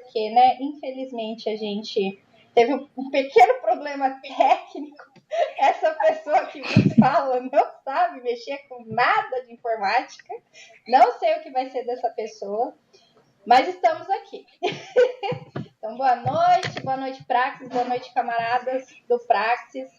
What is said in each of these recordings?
porque, né, infelizmente a gente teve um pequeno problema técnico. Essa pessoa que vos fala não sabe mexer com nada de informática. Não sei o que vai ser dessa pessoa, mas estamos aqui. Então, boa noite, Praxis, boa noite, camaradas do Praxis.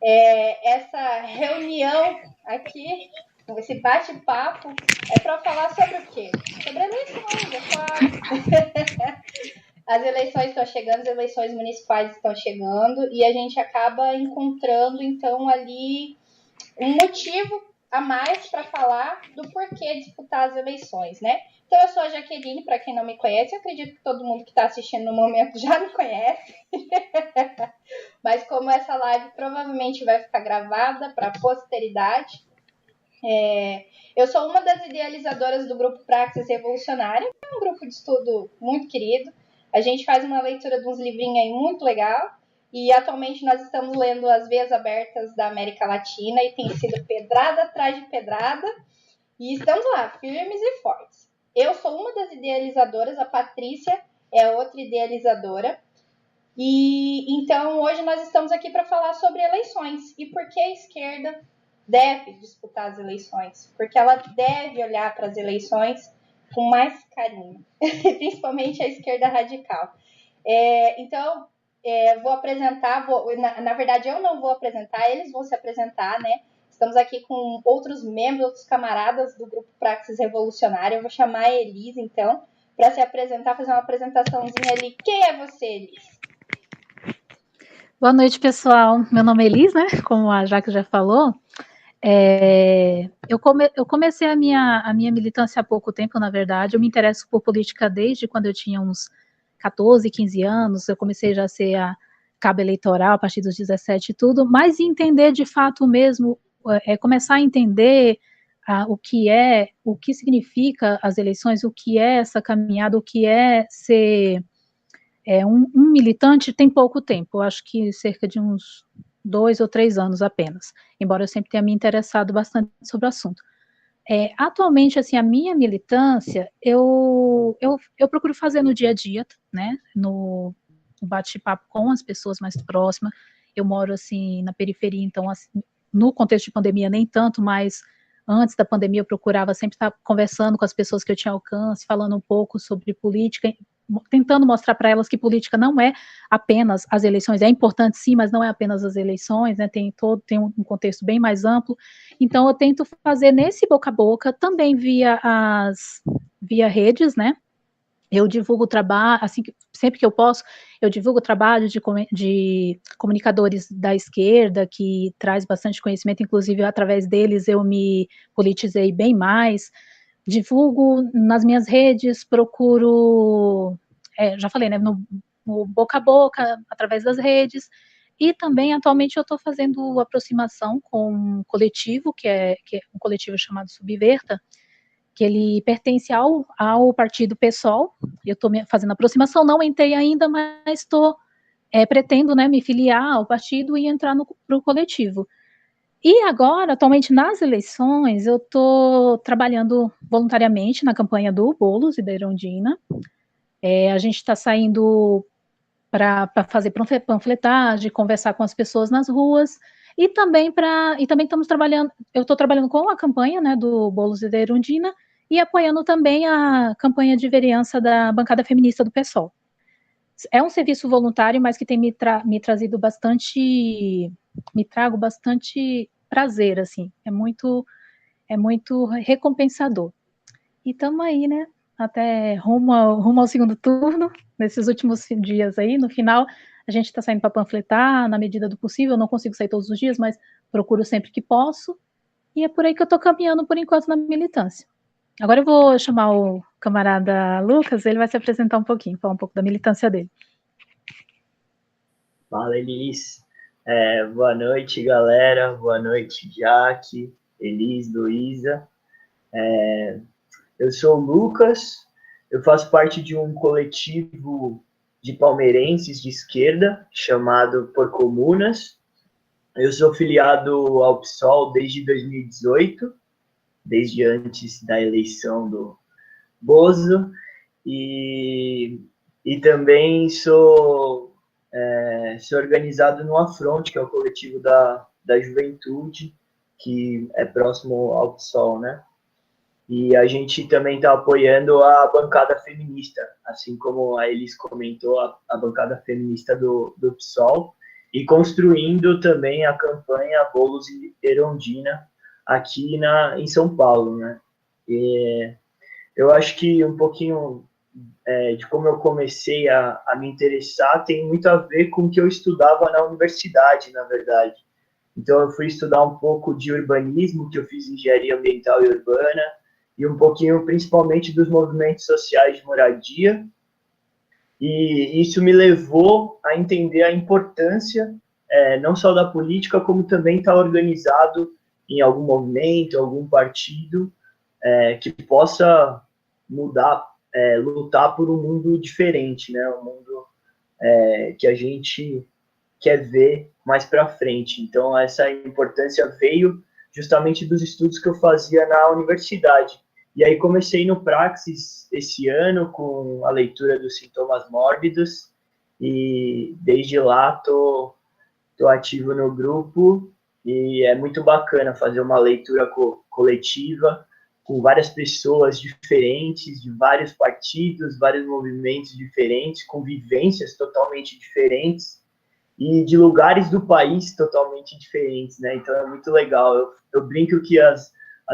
Essa reunião aqui, esse bate-papo, é para falar sobre o quê? Sobre eleições, é claro. As eleições estão chegando, as eleições municipais estão chegando, e a gente acaba encontrando, então, ali um motivo a mais para falar do porquê disputar as eleições, né? Então, eu sou a Jaqueline, para quem não me conhece, eu acredito que todo mundo que está assistindo no momento já me conhece. Mas como essa live provavelmente vai ficar gravada para a posteridade, eu sou uma das idealizadoras do grupo Praxis Revolucionária, que é um grupo de estudo muito querido. A gente faz uma leitura de uns livrinhos aí muito legal, e atualmente nós estamos lendo As Veias Abertas da América Latina, e tem sido pedrada atrás de pedrada, e estamos lá, firmes e fortes. Eu sou uma das idealizadoras, a Patrícia é outra idealizadora, e então hoje nós estamos aqui para falar sobre eleições, e por que a esquerda deve disputar as eleições, porque ela deve olhar para as eleições com mais carinho, principalmente a esquerda radical. Então, vou apresentar, na verdade eu não vou apresentar, eles vão se apresentar, né? Estamos aqui com outros membros, outros camaradas do grupo Praxis Revolucionária. Eu vou chamar a Elis, então, para se apresentar, fazer uma apresentaçãozinha ali. Quem é você, Elis? Boa noite, pessoal. Meu nome é Elis, né? Como a Jaque já falou. Eu comecei a minha militância há pouco tempo, na verdade. Eu me interesso por política desde quando eu tinha uns 14, 15 anos. Eu comecei já a ser a cabo eleitoral a partir dos 17 e tudo, mas entender de fato mesmo, começar a entender o que significa as eleições, o que é essa caminhada, o que é ser um militante tem pouco tempo, eu acho que cerca de uns 2 ou 3 anos apenas, embora eu sempre tenha me interessado bastante sobre o assunto. Atualmente, assim, a minha militância, eu procuro fazer no dia a dia, né, no bate-papo com as pessoas mais próximas. Eu moro, assim, na periferia, então, assim, no contexto de pandemia, nem tanto, mas antes da pandemia eu procurava sempre estar conversando com as pessoas que eu tinha alcance, falando um pouco sobre política, tentando mostrar para elas que política não é apenas as eleições, é importante sim, mas não é apenas as eleições, né, tem um contexto bem mais amplo. Então eu tento fazer nesse boca a boca, também via redes, né, eu divulgo o trabalho, assim, sempre que eu posso, eu divulgo o trabalho de comunicadores da esquerda, que traz bastante conhecimento, inclusive através deles eu me politizei bem mais, divulgo nas minhas redes, procuro, já falei, né, no boca a boca, através das redes, e também atualmente eu estou fazendo aproximação com um coletivo, que é um coletivo chamado Subverta, que ele pertence ao partido PSOL. Eu estou fazendo aproximação, não entrei ainda, mas pretendo, né, me filiar ao partido e entrar pro coletivo. E agora, atualmente, nas eleições, eu estou trabalhando voluntariamente na campanha do Boulos e da Erundina. A gente está saindo para fazer panfletagem, conversar com as pessoas nas ruas, e também estamos trabalhando, eu estou trabalhando com a campanha, né, do Boulos e da Erundina, e apoiando também a campanha de vereança da bancada feminista do PSOL. É um serviço voluntário, mas que tem me trazido bastante, me trago bastante prazer, assim, é muito recompensador. E estamos aí, né, até rumo ao segundo turno, nesses últimos dias aí, no final, a gente está saindo para panfletar, na medida do possível, eu não consigo sair todos os dias, mas procuro sempre que posso, e é por aí que eu estou caminhando, por enquanto, na militância. Agora eu vou chamar o camarada Lucas, ele vai se apresentar um pouquinho, falar um pouco da militância dele. Fala, Elis. Boa noite, galera. Boa noite, Jaque, Elis, Luísa. Eu sou o Lucas, eu faço parte de um coletivo de palmeirenses de esquerda chamado Por Comunas. Eu sou filiado ao PSOL desde 2018, desde antes da eleição do Bozo, e E também sou organizado no Afronte, que é o coletivo da juventude, que é próximo ao PSOL, né? E a gente também está apoiando a bancada feminista, assim como a Elis comentou, a bancada feminista do PSOL, e construindo também a campanha Boulos e Erundina aqui em São Paulo, né? E eu acho que um pouquinho de como eu comecei a me interessar tem muito a ver com o que eu estudava na universidade, na verdade. Então, eu fui estudar um pouco de urbanismo, que eu fiz engenharia ambiental e urbana, e um pouquinho, principalmente, dos movimentos sociais de moradia. E isso me levou a entender a importância, não só da política, como também estar organizado em algum movimento, algum partido, que possa mudar, lutar por um mundo diferente, né? Um mundo que a gente quer ver mais para frente. Então, essa importância veio justamente dos estudos que eu fazia na universidade. E aí comecei no Praxis esse ano com a leitura dos sintomas mórbidos e desde lá tô ativo no grupo e é muito bacana fazer uma leitura coletiva com várias pessoas diferentes, de vários partidos, vários movimentos diferentes, com vivências totalmente diferentes e de lugares do país totalmente diferentes, né? Então é muito legal. Eu brinco que as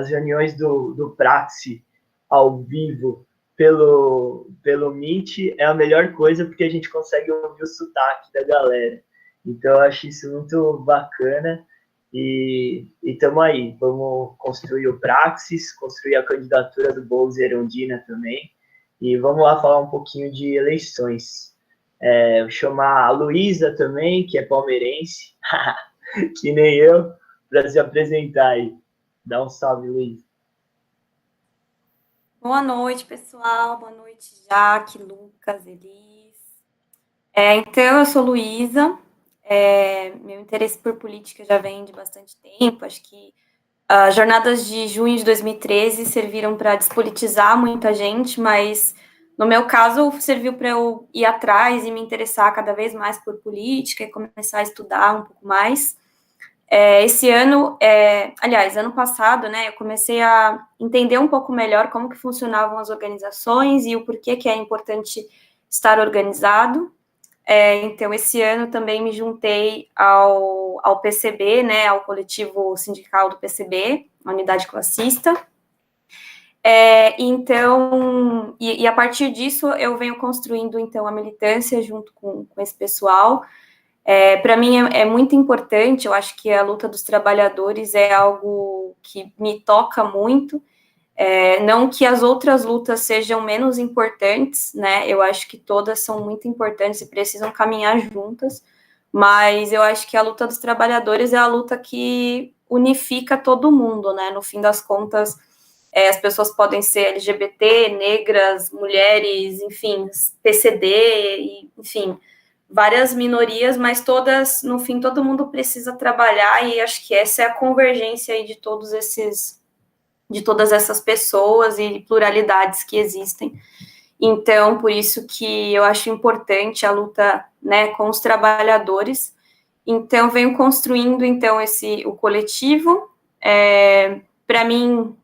reuniões do Praxi ao vivo pelo Meet é a melhor coisa porque a gente consegue ouvir o sotaque da galera. Então eu acho isso muito bacana e estamos aí. Vamos construir o Praxis, construir a candidatura do Boulos e Erundina também e vamos lá falar um pouquinho de eleições. Vou chamar a Luísa também, que é palmeirense, que nem eu, para se apresentar aí. Dá um salve, Luísa. Boa noite, pessoal. Boa noite, Jaque, Lucas, Elis. Então, eu sou Luísa. Meu interesse por política já vem de bastante tempo. Acho que as jornadas de junho de 2013 serviram para despolitizar muita gente, mas no meu caso serviu para eu ir atrás e me interessar cada vez mais por política e começar a estudar um pouco mais. Esse ano, aliás, ano passado, né, eu comecei a entender um pouco melhor como que funcionavam as organizações e o porquê que é importante estar organizado. Então, esse ano também me juntei ao PCB, né, ao coletivo sindical do PCB, a unidade classista. Então, a partir disso, eu venho construindo, então, a militância junto com esse pessoal. Para mim é muito importante, eu acho que a luta dos trabalhadores é algo que me toca muito, não que as outras lutas sejam menos importantes, né, eu acho que todas são muito importantes e precisam caminhar juntas, mas eu acho que a luta dos trabalhadores é a luta que unifica todo mundo, né, no fim das contas, as pessoas podem ser LGBT, negras, mulheres, enfim, PCD, enfim, várias minorias, mas todas, no fim, todo mundo precisa trabalhar e acho que essa é a convergência aí de todas essas pessoas e pluralidades que existem. Então, por isso que eu acho importante a luta, né, com os trabalhadores. Então, venho construindo, então, o coletivo. Para mim,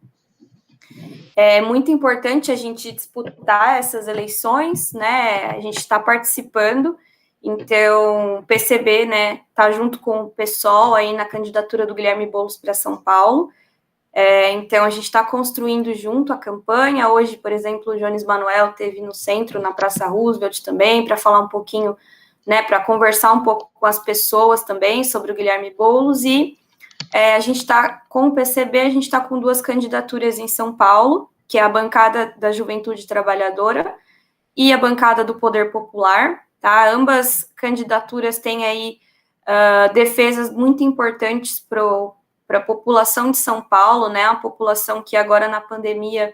é muito importante a gente disputar essas eleições, né, a gente está participando. Então, o PCB, né, está junto com o PSOL aí na candidatura do Guilherme Boulos para São Paulo. Então, a gente está construindo junto a campanha. Hoje, por exemplo, o Jones Manuel esteve no centro, na Praça Roosevelt também, para falar um pouquinho, né, para conversar um pouco com as pessoas também sobre o Guilherme Boulos. E a gente está, com o PCB, a gente está com 2 candidaturas em São Paulo, que é a bancada da Juventude Trabalhadora e a bancada do Poder Popular, tá? Ambas candidaturas têm aí defesas muito importantes para a população de São Paulo, né? A população que agora na pandemia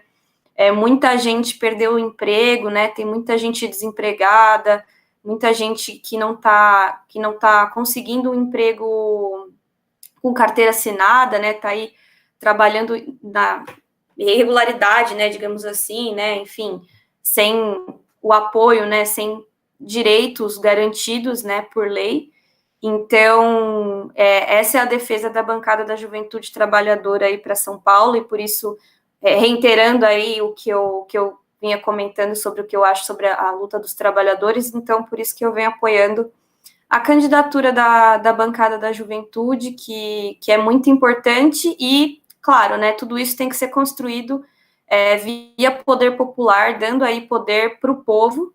muita gente perdeu o emprego, né? Tem muita gente desempregada, muita gente que não tá conseguindo um emprego com carteira assinada, né? Tá aí trabalhando na irregularidade, né? Digamos assim, né? Enfim, sem o apoio, né? Sem direitos garantidos, né, por lei. Então, essa é a defesa da bancada da Juventude Trabalhadora aí para São Paulo, e por isso, reiterando aí o que eu vinha comentando sobre o que eu acho sobre a luta dos trabalhadores, então, por isso que eu venho apoiando a candidatura da bancada da Juventude, que é muito importante, e, claro, né, tudo isso tem que ser construído via poder popular, dando aí poder para o povo,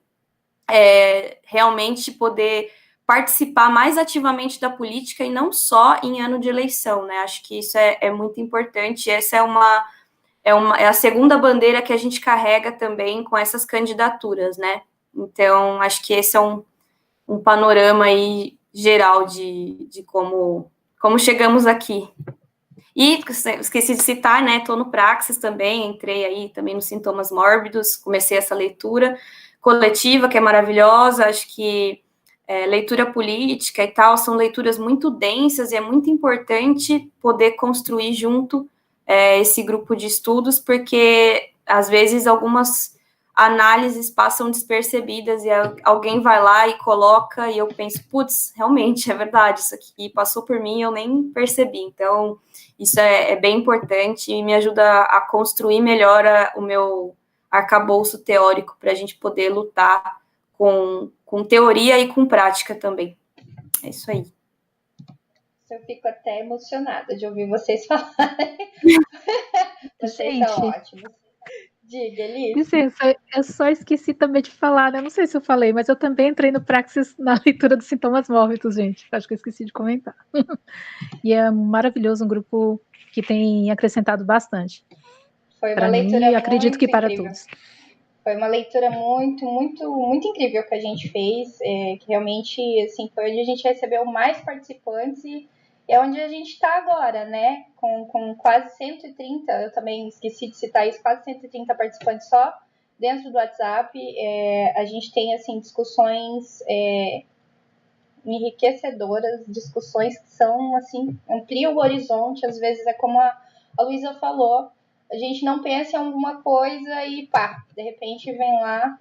realmente poder participar mais ativamente da política e não só em ano de eleição, né? Acho que isso é muito importante. Essa é a segunda bandeira que a gente carrega também com essas candidaturas, né? Então, acho que esse é um panorama aí geral de como chegamos aqui. E esqueci de citar, né? Estou no Praxis também, entrei aí também nos Sintomas Mórbidos, comecei essa leitura coletiva, que é maravilhosa. Acho que leitura política e tal são leituras muito densas e é muito importante poder construir junto esse grupo de estudos, porque às vezes algumas análises passam despercebidas e alguém vai lá e coloca e eu penso, putz, realmente é verdade, isso aqui passou por mim e eu nem percebi. Então, isso é bem importante e me ajuda a construir melhor o meu arcabouço teórico para a gente poder lutar com teoria e com prática também. É isso aí. Eu fico até emocionada de ouvir vocês falarem. Vocês são ótimos. Diga, Elis. Licença, eu só esqueci também de falar, né? Não sei se eu falei, mas eu também entrei no Praxis na leitura dos Sintomas Mórbidos, gente. Acho que eu esqueci de comentar. E é maravilhoso, um grupo que tem acrescentado bastante. Foi uma para leitura mim, e acredito que para incrível. todos. Foi uma leitura muito, muito, muito incrível que a gente fez, que realmente, assim, foi onde a gente recebeu mais participantes e é onde a gente está agora, né? Com quase 130, eu também esqueci de citar isso, quase 130 participantes só dentro do WhatsApp. A gente tem, assim, discussões enriquecedoras, discussões que são, assim, ampliam o horizonte, às vezes é como a Luísa falou, a gente não pensa em alguma coisa e pá, de repente vem lá,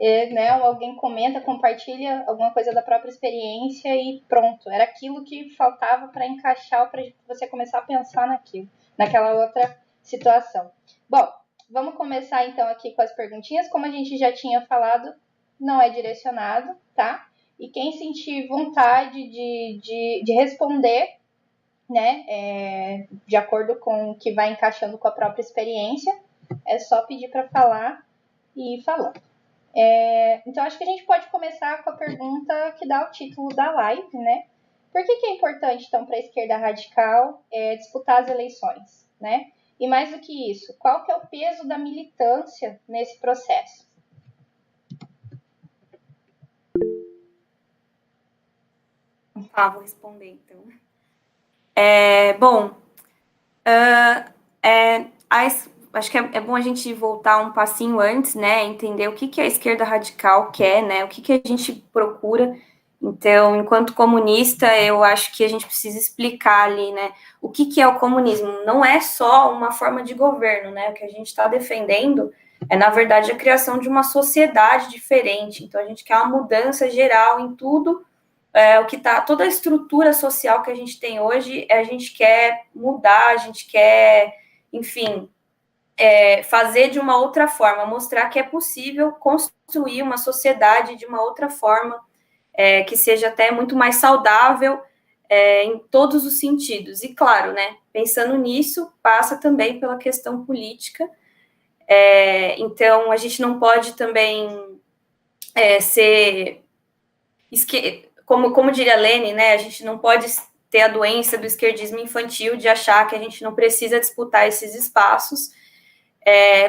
né, alguém comenta, compartilha alguma coisa da própria experiência e pronto, era aquilo que faltava para encaixar, para você começar a pensar naquilo, naquela outra situação. Bom, vamos começar então aqui com as perguntinhas, como a gente já tinha falado, não é direcionado, tá? E quem sentir vontade de responder, né, de acordo com o que vai encaixando com a própria experiência, é só pedir para falar e ir falando. Então, acho que a gente pode começar com a pergunta que dá o título da live, né? Por que é importante, então, para a esquerda radical disputar as eleições, né? E mais do que isso, qual que é o peso da militância nesse processo? Vou responder, então. Bom, acho que é bom a gente voltar um passinho antes, né, entender o que a esquerda radical quer, né, o que a gente procura. Então, enquanto comunista, eu acho que a gente precisa explicar ali, né, o que é o comunismo. Não é só uma forma de governo, né, o que a gente está defendendo é, na verdade, a criação de uma sociedade diferente. Então, a gente quer uma mudança geral em tudo, toda a estrutura social que a gente tem hoje, a gente quer mudar, a gente quer, enfim, fazer de uma outra forma, mostrar que é possível construir uma sociedade de uma outra forma, que seja até muito mais saudável em todos os sentidos. E, claro, né, pensando nisso, passa também pela questão política. Então, a gente não pode também ser... Como diria Lenin, né, a gente não pode ter a doença do esquerdismo infantil de achar que a gente não precisa disputar esses espaços,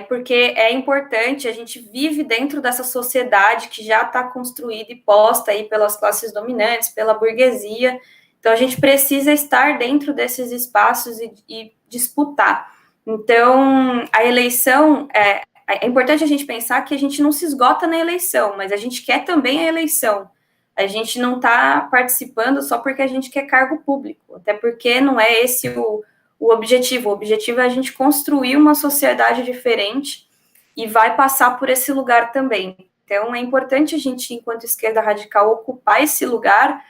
porque é importante, a gente vive dentro dessa sociedade que já está construída e posta aí pelas classes dominantes, pela burguesia, então a gente precisa estar dentro desses espaços e disputar. Então, a eleição, é importante a gente pensar que a gente não se esgota na eleição, mas a gente quer também a eleição. A gente não está participando só porque a gente quer cargo público, até porque não é esse o objetivo. O objetivo é a gente construir uma sociedade diferente e vai passar por esse lugar também. Então, é importante a gente, enquanto esquerda radical, ocupar esse lugar,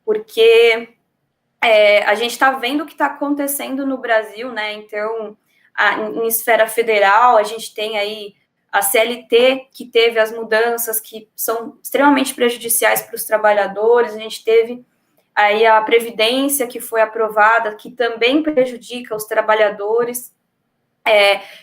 porque a gente está vendo o que está acontecendo no Brasil, né? Então, em esfera federal, a gente tem aí a CLT, que teve as mudanças que são extremamente prejudiciais para os trabalhadores, a gente teve aí a Previdência, que foi aprovada, que também prejudica os trabalhadores.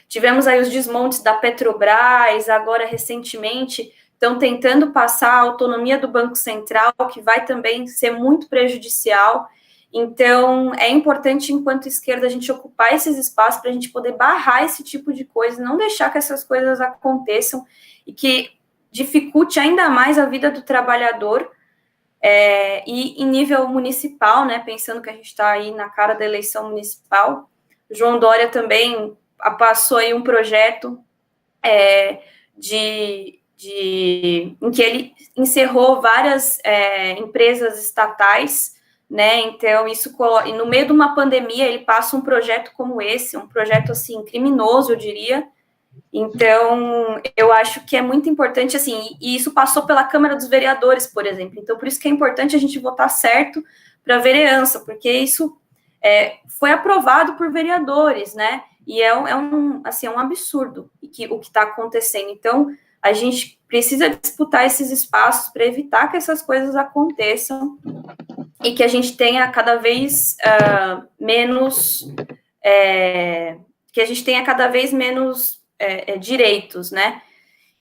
Tivemos aí os desmontes da Petrobras, agora recentemente estão tentando passar a autonomia do Banco Central, que vai também ser muito prejudicial. Então, é importante, enquanto esquerda, a gente ocupar esses espaços para a gente poder barrar esse tipo de coisa, não deixar que essas coisas aconteçam e que dificulte ainda mais a vida do trabalhador. E em nível municipal, né, pensando que a gente está aí na cara da eleição municipal, João Dória também passou aí um projeto em que ele encerrou várias empresas estatais, né? Então, e no meio de uma pandemia, ele passa um projeto como esse, um projeto, assim, criminoso, eu diria. Então, eu acho que é muito importante, assim, e isso passou pela Câmara dos Vereadores, por exemplo. Então, por isso que é importante a gente votar certo para a vereança, porque isso foi aprovado por vereadores, né? E é um absurdo o que está acontecendo. Então, a gente precisa disputar esses espaços para evitar que essas coisas aconteçam e que a gente tenha cada vez menos direitos, né?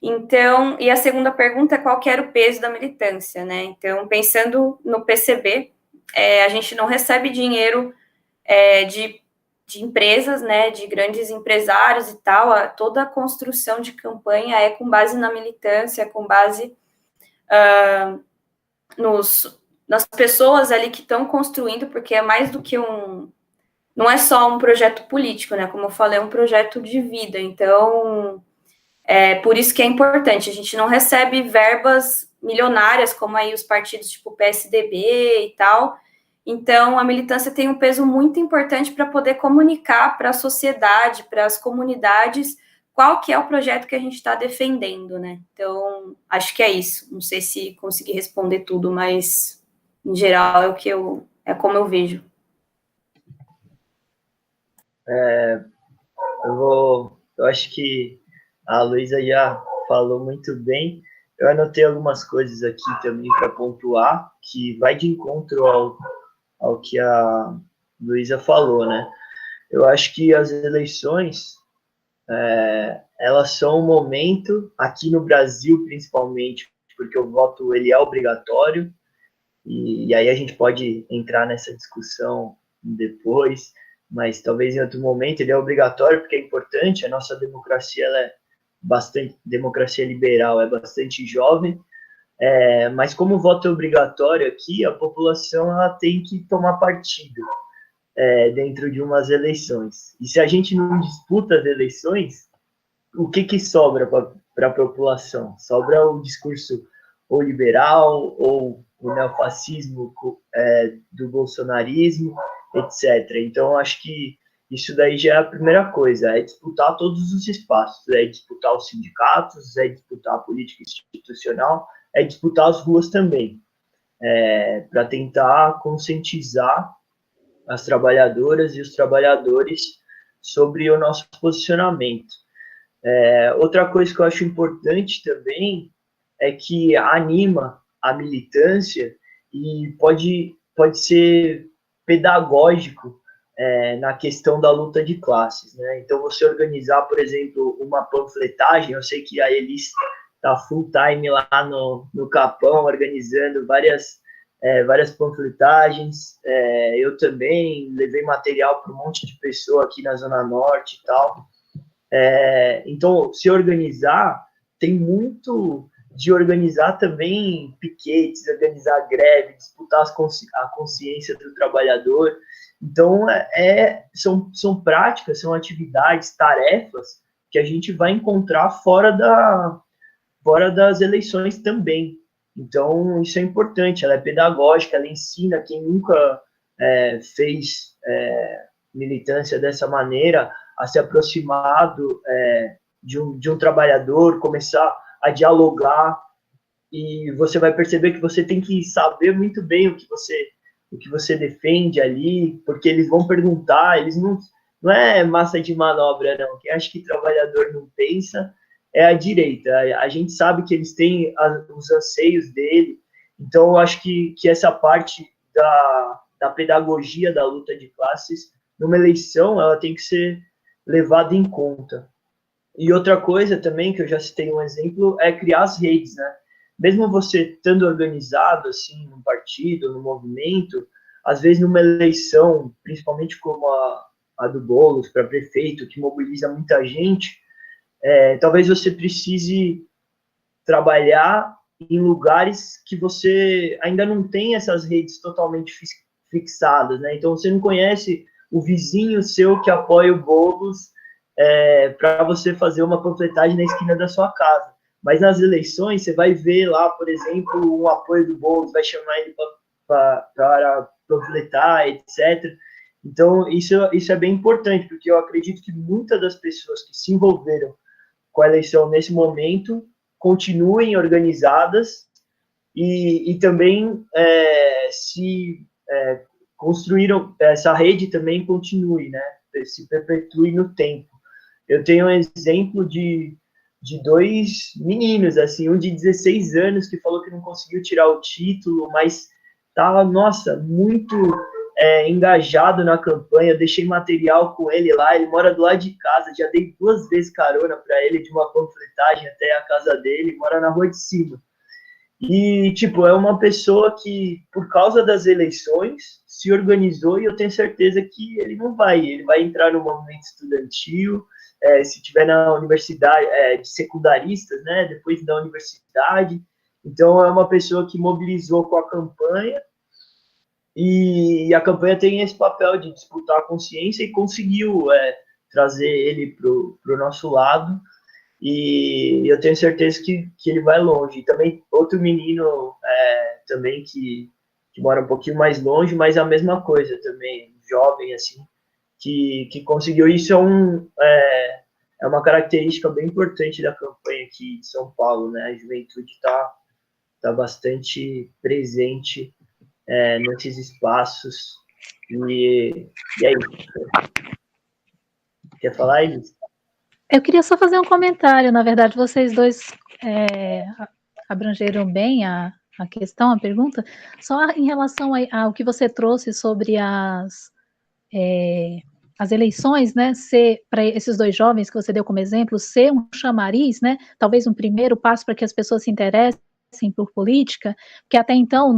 Então, e a segunda pergunta é qual que era o peso da militância, né? Então, pensando no PCB, a gente não recebe dinheiro de empresas, né, de grandes empresários e tal, toda a construção de campanha é com base na militância, com base nas pessoas ali que estão construindo, porque é mais do que não é só um projeto político, né, como eu falei, é um projeto de vida. Então, por isso que é importante, a gente não recebe verbas milionárias, como aí os partidos tipo PSDB e tal. Então, a militância tem um peso muito importante para poder comunicar para a sociedade, para as comunidades, qual que é o projeto que a gente está defendendo, né? Então, acho que é isso. Não sei se consegui responder tudo, mas, em geral, é como eu vejo. Eu acho que a Luísa já falou muito bem. Eu anotei algumas coisas aqui também para pontuar, que vai de encontro ao que a Luísa falou, né? Eu acho que as eleições, elas são um momento, aqui no Brasil principalmente, porque o voto ele é obrigatório, e aí a gente pode entrar nessa discussão depois, mas talvez em outro momento. Ele é obrigatório porque é importante, a nossa democracia ela é bastante, democracia liberal, é bastante jovem, mas como o voto é obrigatório aqui, a população ela tem que tomar partido dentro de umas eleições. E se a gente não disputa as eleições, o que sobra para a população? Sobra o discurso ou liberal, ou o neofascismo do bolsonarismo, etc. Então, acho que isso daí já é a primeira coisa, é disputar todos os espaços, é disputar os sindicatos, é disputar a política institucional, é disputar as ruas também, para tentar conscientizar as trabalhadoras e os trabalhadores sobre o nosso posicionamento. Outra coisa que eu acho importante também é que anima a militância e pode ser pedagógico na questão da luta de classes, né? Então, você organizar, por exemplo, uma panfletagem, eu sei que a Elis está full time lá no Capão, organizando várias panfletagens, eu também levei material para um monte de pessoa aqui na Zona Norte e tal. Então, se organizar, tem muito de organizar também piquetes, organizar greve, disputar a consciência do trabalhador. Então, são práticas, são atividades, tarefas que a gente vai encontrar fora das eleições também. Então, isso é importante, ela é pedagógica, ela ensina quem nunca fez militância dessa maneira a se aproximar de um trabalhador, começar a dialogar, e você vai perceber que você tem que saber muito bem o que você defende ali, porque eles vão perguntar, eles não é massa de manobra, não. Quem acha que trabalhador não pensa é a direita. A gente sabe que eles têm os anseios dele, então eu acho que essa parte da pedagogia da luta de classes, numa eleição, ela tem que ser levada em conta. E outra coisa também, que eu já citei um exemplo, é criar as redes, né? Mesmo você estando organizado, assim, num partido, num movimento, às vezes numa eleição, principalmente como a do Boulos para prefeito, que mobiliza muita gente, talvez você precise trabalhar em lugares que você ainda não tem essas redes totalmente fixadas, né? Então, você não conhece o vizinho seu que apoia o Boulos para você fazer uma panfletagem na esquina da sua casa. Mas nas eleições, você vai ver lá, por exemplo, um apoio do Boulos, vai chamar ele para panfletar, etc. Então, isso é bem importante, porque eu acredito que muitas das pessoas que se envolveram com a eleição nesse momento continuem organizadas e também se construíram, essa rede também continue, né? Se perpetue no tempo. Eu tenho um exemplo de 2 meninos, assim, um de 16 anos que falou que não conseguiu tirar o título, mas estava, nossa, muito engajado na campanha. Eu deixei material com ele lá, ele mora do lado de casa, já dei 2 vezes carona para ele de uma panfletagem até a casa dele, mora na rua de cima. E, tipo, é uma pessoa que, por causa das eleições, se organizou, e eu tenho certeza que ele vai entrar no movimento estudantil, se tiver na universidade, de secundaristas, né, depois da universidade. Então, é uma pessoa que mobilizou com a campanha, e a campanha tem esse papel de disputar a consciência e conseguiu trazer ele para o nosso lado, e eu tenho certeza que ele vai longe. E também outro menino também que mora um pouquinho mais longe, mas a mesma coisa também, jovem, assim, que conseguiu. Isso é uma característica bem importante da campanha aqui de São Paulo, né? A juventude tá bastante presente nesses espaços, e é isso. Quer falar, Elis? Eu queria só fazer um comentário. Na verdade, vocês dois abrangeram bem a questão, a pergunta. Só em relação ao que você trouxe sobre as eleições, né, ser, para esses 2 jovens que você deu como exemplo, ser um chamariz, né, talvez um primeiro passo para que as pessoas se interessem por política, porque até então,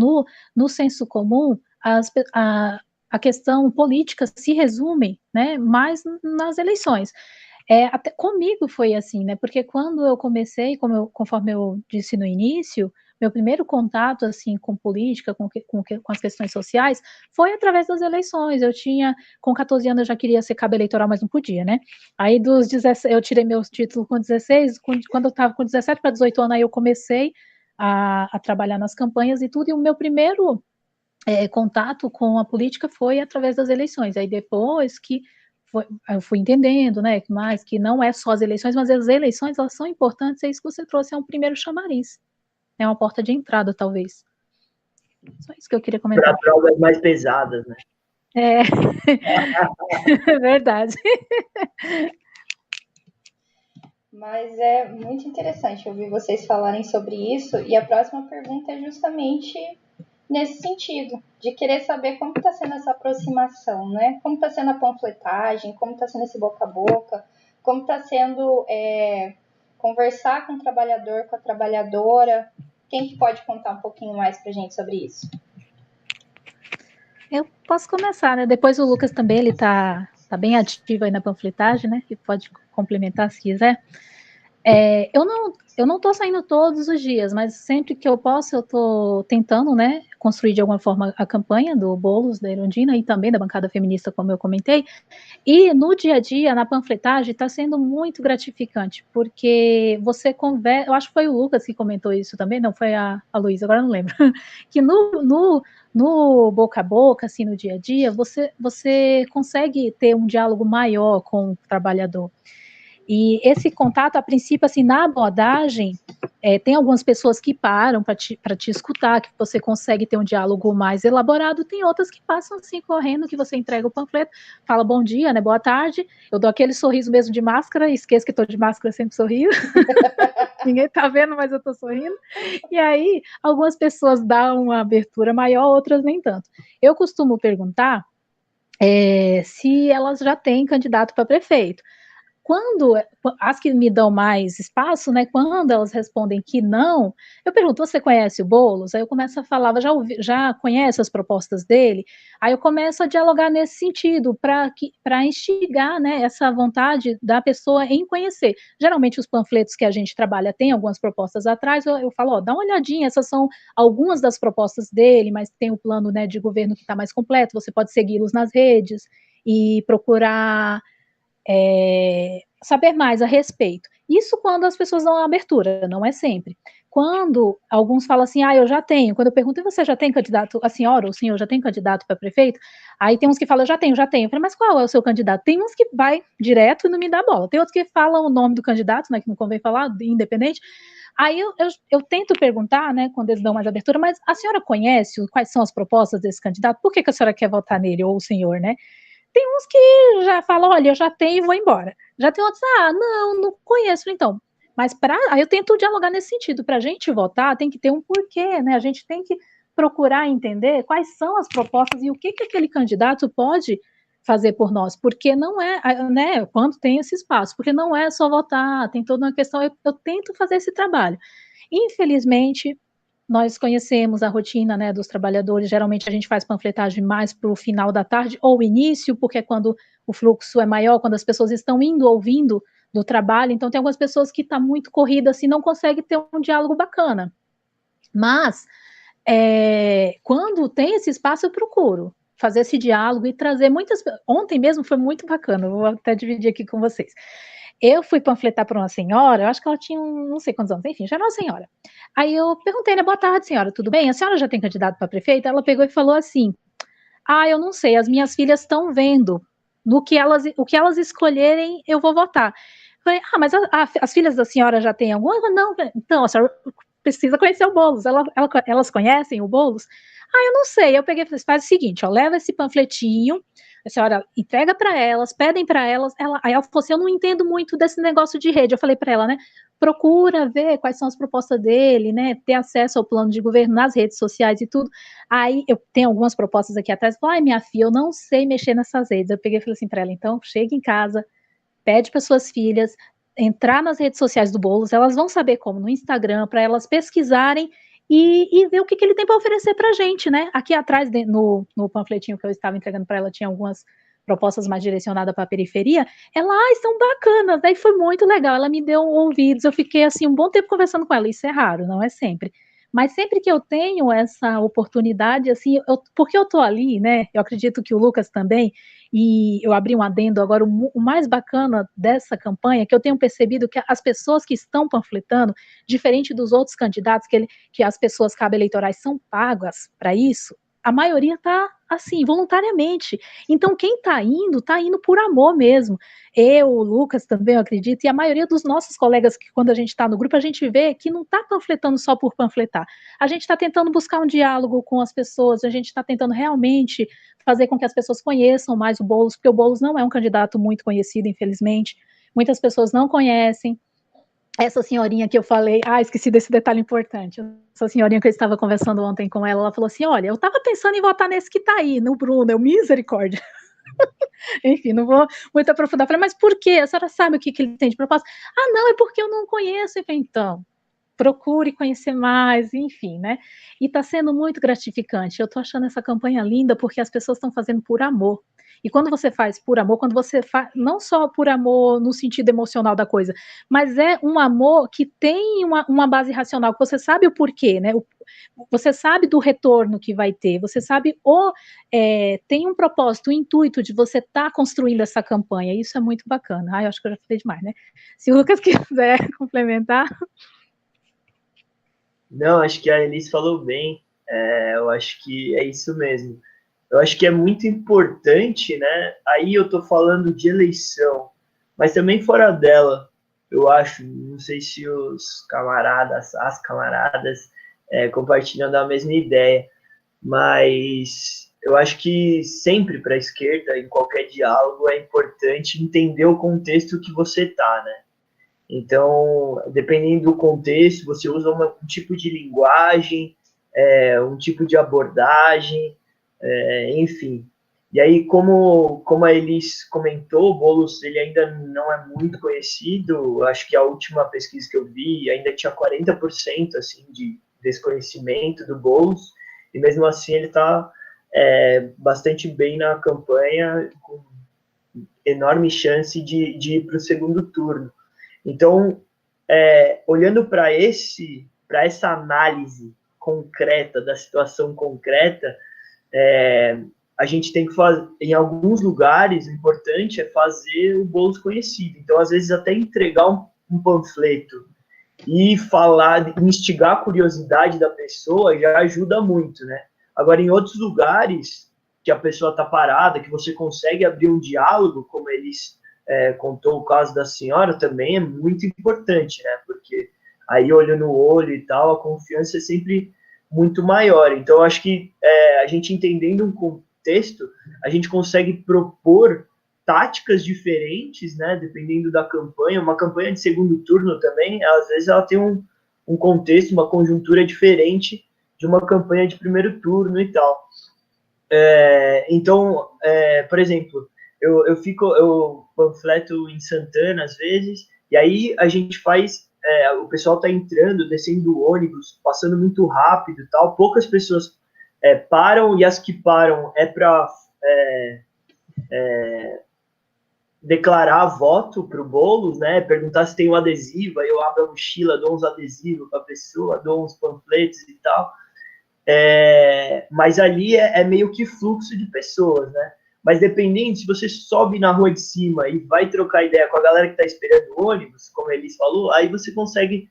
no senso comum, a questão política se resume, né, mais nas eleições. Até comigo foi assim, né, porque quando eu comecei, conforme eu disse no início, meu primeiro contato, assim, com política, com as questões sociais, foi através das eleições. Com 14 anos eu já queria ser cabo eleitoral, mas não podia, né, aí dos 17, eu tirei meu título com 16, quando eu estava com 17 para 18 anos, aí eu comecei a trabalhar nas campanhas e tudo, e o meu primeiro contato com a política foi através das eleições. Aí depois que eu fui entendendo, né, que não é só as eleições, mas as eleições, elas são importantes, é isso que você trouxe, é um primeiro chamariz, é uma porta de entrada, talvez. Só isso que eu queria comentar. Para provas mais pesadas, né? É verdade. Mas é muito interessante ouvir vocês falarem sobre isso, e a próxima pergunta é justamente nesse sentido, de querer saber como está sendo essa aproximação, né? Como está sendo a panfletagem, como está sendo esse boca a boca, como está sendo conversar com o trabalhador, com a trabalhadora. Quem que pode contar um pouquinho mais para a gente sobre isso? Eu posso começar, né? Depois o Lucas também, ele tá bem ativo aí na panfletagem, né? Que pode complementar se quiser. Eu não tô saindo todos os dias, mas sempre que eu posso, eu tô tentando, né, construir de alguma forma a campanha do Boulos, da Erundina e também da bancada feminista, como eu comentei. E no dia a dia, na panfletagem, está sendo muito gratificante, porque você conversa, eu acho que foi o Lucas que comentou isso também, não, foi a Luísa, agora não lembro, que no boca a boca, assim, no dia a dia, você consegue ter um diálogo maior com o trabalhador. E esse contato, a princípio, assim, na abordagem, Tem algumas pessoas que param para te escutar, que você consegue ter um diálogo mais elaborado, tem outras que passam assim, correndo, que você entrega o panfleto, fala bom dia, né, boa tarde, eu dou aquele sorriso mesmo de máscara, esqueço que estou de máscara, sempre sorrio, ninguém tá vendo, mas eu tô sorrindo, e aí algumas pessoas dão uma abertura maior, outras nem tanto. Eu costumo perguntar se elas já têm candidato para prefeito. Quando as que me dão mais espaço, né, quando elas respondem que não, eu pergunto, você conhece o Boulos? Aí eu começo a falar, já conhece as propostas dele? Aí eu começo a dialogar nesse sentido, para instigar, né, essa vontade da pessoa em conhecer. Geralmente os panfletos que a gente trabalha tem algumas propostas atrás, eu falo, ó, dá uma olhadinha, essas são algumas das propostas dele, mas tem o plano, né, de governo que está mais completo, você pode segui-los nas redes e procurar saber mais a respeito. Isso quando as pessoas dão a abertura, não é sempre. Quando alguns falam assim, eu já tenho, quando eu pergunto, e você já tem candidato, a senhora ou o senhor já tem candidato para prefeito? Aí tem uns que falam, eu já tenho. Eu falei, mas qual é o seu candidato? Tem uns que vai direto e não me dá bola. Tem outros que falam o nome do candidato, né, que não convém falar, independente. Aí eu tento perguntar, né, quando eles dão mais abertura, mas a senhora conhece quais são as propostas desse candidato? Por que a senhora quer votar nele, ou o senhor, né? Tem uns que já falam, olha, eu já tenho e vou embora. Já tem outros, não conheço, então. Mas aí eu tento dialogar nesse sentido. Para a gente votar, tem que ter um porquê, né? A gente tem que procurar entender quais são as propostas e o que aquele candidato pode fazer por nós. Porque não é, né, quando tem esse espaço, porque não é só votar, tem toda uma questão, eu tento fazer esse trabalho. Infelizmente, nós conhecemos a rotina, né, dos trabalhadores, geralmente a gente faz panfletagem mais para o final da tarde, ou início, porque é quando o fluxo é maior, quando as pessoas estão indo ou vindo do trabalho, então tem algumas pessoas que estão muito corridas, assim, não conseguem ter um diálogo bacana. Mas, quando tem esse espaço, eu procuro fazer esse diálogo e trazer muitas... Ontem mesmo foi muito bacana, vou até dividir aqui com vocês. Eu fui panfletar para uma senhora, eu acho que ela tinha não sei quantos anos, enfim, já era uma senhora. Aí eu perguntei, né, boa tarde, senhora, tudo bem? A senhora já tem candidato para prefeita? Ela pegou e falou assim, eu não sei, as minhas filhas estão vendo, o que elas escolherem, eu vou votar. Eu falei, mas as filhas da senhora já têm alguma? Não, então, a senhora precisa conhecer o Boulos, elas conhecem o Boulos? Eu não sei, eu peguei e falei, faz o seguinte, leva esse panfletinho, a senhora entrega para elas, pedem para elas, aí ela falou assim, eu não entendo muito desse negócio de rede, eu falei para ela, né, procura ver quais são as propostas dele, né, ter acesso ao plano de governo nas redes sociais e tudo, aí eu tenho algumas propostas aqui atrás, falei, minha filha, eu não sei mexer nessas redes, eu peguei e falei assim para ela, então, chega em casa, pede para suas filhas entrar nas redes sociais do Boulos, elas vão saber como, no Instagram, para elas pesquisarem e ver o que ele tem para oferecer para a gente, né? Aqui atrás, no panfletinho que eu estava entregando para ela, tinha algumas propostas mais direcionadas para a periferia. Ela, são bacanas, daí foi muito legal. Ela me deu ouvidos, eu fiquei assim um bom tempo conversando com ela. Isso é raro, não é sempre. Mas sempre que eu tenho essa oportunidade, assim, porque eu tô ali, né? Eu acredito que o Lucas também, e eu abri um adendo agora, o mais bacana dessa campanha, que eu tenho percebido que as pessoas que estão panfletando, diferente dos outros candidatos, que as pessoas eleitorais são pagas para isso, a maioria está assim, voluntariamente. Então, quem está indo por amor mesmo. Eu, o Lucas também, eu acredito, e a maioria dos nossos colegas, que quando a gente está no grupo, a gente vê que não está panfletando só por panfletar. A gente está tentando buscar um diálogo com as pessoas, a gente está tentando realmente fazer com que as pessoas conheçam mais o Boulos, porque o Boulos não é um candidato muito conhecido, infelizmente. Muitas pessoas não conhecem. Essa senhorinha que eu falei, esqueci desse detalhe importante. Essa senhorinha que eu estava conversando ontem com ela, ela falou assim, olha, eu estava pensando em votar nesse que está aí, no Bruno, misericórdia. Enfim, não vou muito aprofundar. Falei, mas por quê? A senhora sabe o que ele tem de proposta? Não, é porque eu não conheço. Eu falei, então, procure conhecer mais, enfim, né? E está sendo muito gratificante. Eu estou achando essa campanha linda porque as pessoas estão fazendo por amor. E quando você faz por amor, quando você faz, não só por amor no sentido emocional da coisa, mas é um amor que tem uma base racional, que você sabe o porquê, né? Você sabe do retorno que vai ter, você sabe tem um propósito, um intuito de você estar construindo essa campanha. Isso é muito bacana. Eu acho que eu já falei demais, né? Se o Lucas quiser complementar. Não, acho que a Elis falou bem. Eu acho que é isso mesmo. Eu acho que é muito importante, né? Aí eu tô falando de eleição, mas também fora dela. eu acho, não sei se as camaradas compartilham da mesma ideia, mas eu acho que sempre para a esquerda, em qualquer diálogo, é importante entender o contexto que você está, né? Então, dependendo do contexto, você usa um tipo de linguagem, um tipo de abordagem, enfim. E aí, como a Elis comentou, o Boulos ele ainda não é muito conhecido. Acho que a última pesquisa que eu vi ainda tinha 40% assim, de desconhecimento do Boulos, e mesmo assim ele está bastante bem na campanha, com enorme chance de ir para o segundo turno. Então, olhando para essa análise concreta da situação concreta, a gente tem que fazer, em alguns lugares, o importante é fazer o Boulos conhecido. Então, às vezes, até entregar um panfleto e falar, instigar a curiosidade da pessoa já ajuda muito, né? Agora, em outros lugares que a pessoa está parada, que você consegue abrir um diálogo, como eles contou o caso da senhora, também é muito importante, né? Porque aí, olho no olho e tal, a confiança é sempre muito maior. Então, eu acho que a gente entendendo um contexto, a gente consegue propor táticas diferentes, né? Dependendo da campanha. Uma campanha de segundo turno também, às vezes ela tem um contexto, uma conjuntura diferente de uma campanha de primeiro turno e tal. Então, por exemplo, eu panfleto em Santana às vezes, e aí a gente faz, o pessoal tá entrando, descendo do ônibus, passando muito rápido e tal, poucas pessoas param, e as que param é para declarar voto pro Boulos, né, perguntar se tem um adesivo, aí eu abro a mochila, dou uns adesivos para a pessoa, dou uns panfletos e tal. Mas ali é meio que fluxo de pessoas, né? Mas dependendo, se você sobe na rua de cima e vai trocar ideia com a galera que está esperando o ônibus, como eles falou, aí você consegue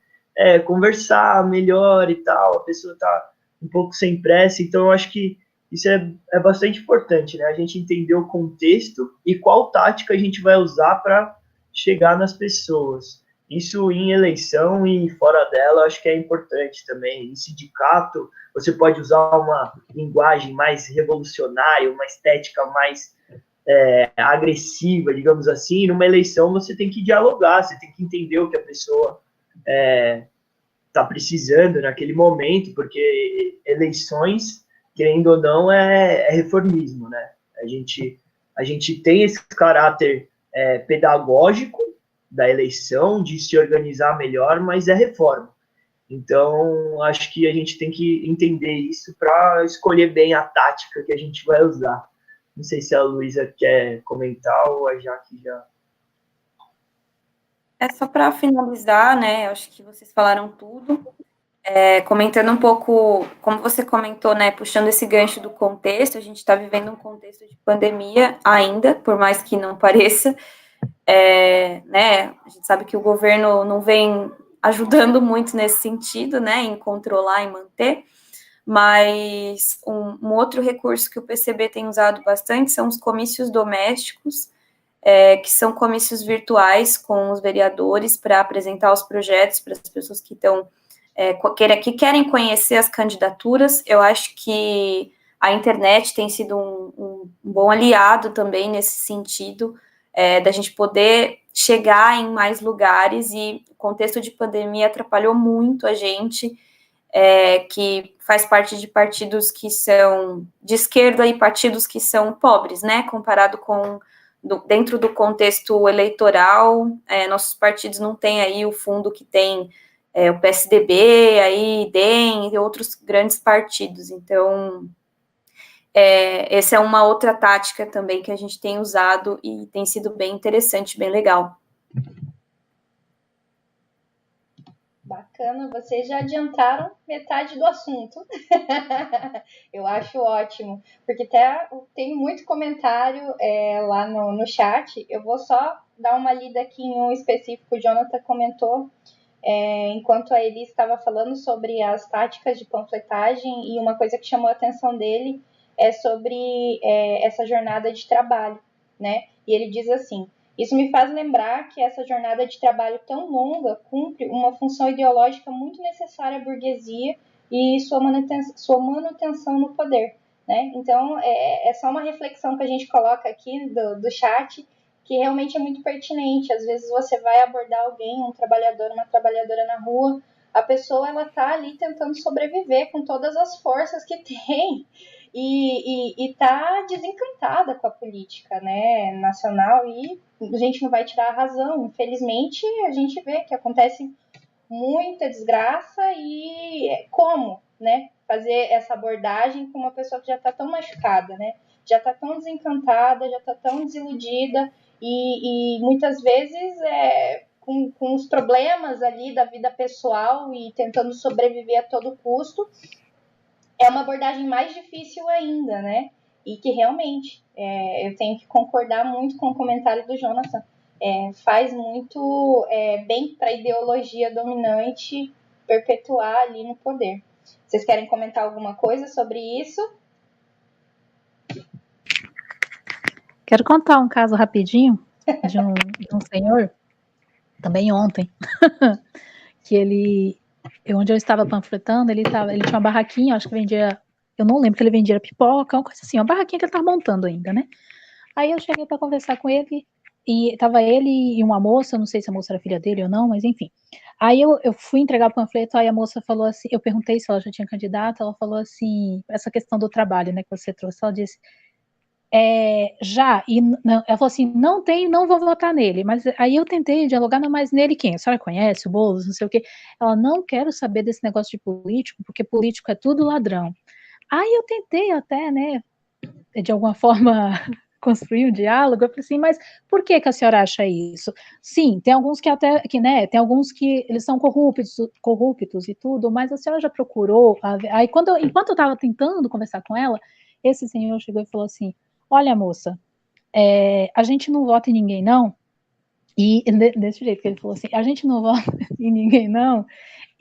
conversar melhor e tal, a pessoa está um pouco sem pressa, então eu acho que isso é bastante importante, né? A gente entender o contexto e qual tática a gente vai usar para chegar nas pessoas. Isso em eleição e fora dela, eu acho que é importante também. Em sindicato, você pode usar uma linguagem mais revolucionária, uma estética mais agressiva, digamos assim. Numa eleição, você tem que dialogar, você tem que entender o que a pessoa está precisando naquele momento, porque eleições, querendo ou não, é reformismo, né? A gente tem esse caráter pedagógico da eleição, de se organizar melhor, mas é reforma. Então, acho que a gente tem que entender isso para escolher bem a tática que a gente vai usar. Não sei se a Luísa quer comentar ou a Jaque já. Só para finalizar, né? Acho que vocês falaram tudo. Comentando um pouco, como você comentou, né? Puxando esse gancho do contexto, a gente está vivendo um contexto de pandemia ainda, por mais que não pareça. Né? A gente sabe que o governo não vem ajudando muito nesse sentido, né? Em controlar e manter. Mas um outro recurso que o PCB tem usado bastante são os comícios domésticos, que são comícios virtuais com os vereadores para apresentar os projetos para as pessoas que estão que querem conhecer as candidaturas. Eu acho que a internet tem sido um bom aliado também nesse sentido, da gente poder chegar em mais lugares, e o contexto de pandemia atrapalhou muito a gente, que faz parte de partidos que são de esquerda e partidos que são pobres, né, comparado com dentro do contexto eleitoral. Nossos partidos não têm aí o fundo que tem o PSDB, aí DEM e outros grandes partidos. Então, essa é uma outra tática também que a gente tem usado e tem sido bem interessante, bem legal. Bacana, vocês já adiantaram metade do assunto. Eu acho ótimo, porque tem muito comentário lá no chat. Eu vou só dar uma lida aqui em um específico. O Jonathan comentou, enquanto a Elis estava falando sobre as táticas de panfletagem, e uma coisa que chamou a atenção dele é sobre essa jornada de trabalho, né? E ele diz assim: Isso me faz lembrar que essa jornada de trabalho tão longa cumpre uma função ideológica muito necessária à burguesia e sua manutenção no poder, né? Então, é só uma reflexão que a gente coloca aqui do chat, que realmente é muito pertinente. Às vezes você vai abordar alguém, um trabalhador, uma trabalhadora na rua, a pessoa ela tá ali tentando sobreviver com todas as forças que tem e tá desencantada com a política, né, nacional, e a gente não vai tirar a razão. Infelizmente, a gente vê que acontece muita desgraça e como, né, fazer essa abordagem com uma pessoa que já está tão machucada, né, já está tão desencantada, já está tão desiludida e muitas vezes com os problemas ali da vida pessoal e tentando sobreviver a todo custo, é uma abordagem mais difícil ainda, né? E que realmente, eu tenho que concordar muito com o comentário do Jonathan. Faz muito bem para a ideologia dominante perpetuar ali no poder. Vocês querem comentar alguma coisa sobre isso? Quero contar um caso rapidinho de um senhor, também ontem, que onde eu estava panfletando, ele tinha uma barraquinha, acho que vendia, eu não lembro que ele vendia pipoca, uma coisa assim, uma barraquinha que ele estava montando ainda, né? Aí eu cheguei para conversar com ele, e tava ele e uma moça, não sei se a moça era filha dele ou não, mas enfim. Aí eu fui entregar o panfleto, aí a moça falou assim, eu perguntei se ela já tinha candidato, ela falou assim, essa questão do trabalho, né, que você trouxe, ela disse, ela falou assim, não tenho, não vou votar nele, mas aí eu tentei dialogar, não, mas nele quem? A senhora conhece o Boulos, não sei o quê? Ela, não quero saber desse negócio de político, porque político é tudo ladrão. Aí eu tentei até, né, de alguma forma construir um diálogo, eu falei assim, mas por que a senhora acha isso? Sim, tem alguns né, tem alguns que eles são corruptos e tudo, mas a senhora já procurou? Aí enquanto eu estava tentando conversar com ela, esse senhor chegou e falou assim, olha moça, a gente não vota em ninguém não, e desse jeito que ele falou assim, a gente não vota em ninguém não,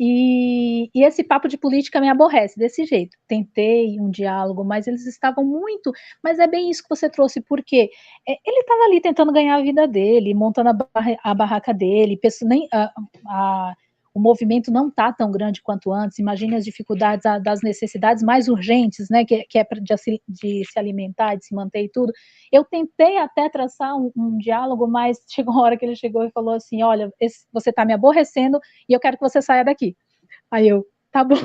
e esse papo de política me aborrece desse jeito. Tentei um diálogo, mas eles estavam muito. Mas é bem isso que você trouxe, porque ele estava ali tentando ganhar a vida dele, montando a barraca dele, o movimento não está tão grande quanto antes. Imagine as dificuldades das necessidades mais urgentes, né? Que é de se alimentar, de se manter e tudo. Eu tentei até traçar um diálogo, mas chegou uma hora que ele chegou e falou assim: olha, você está me aborrecendo e eu quero que você saia daqui. Aí eu, tá bom.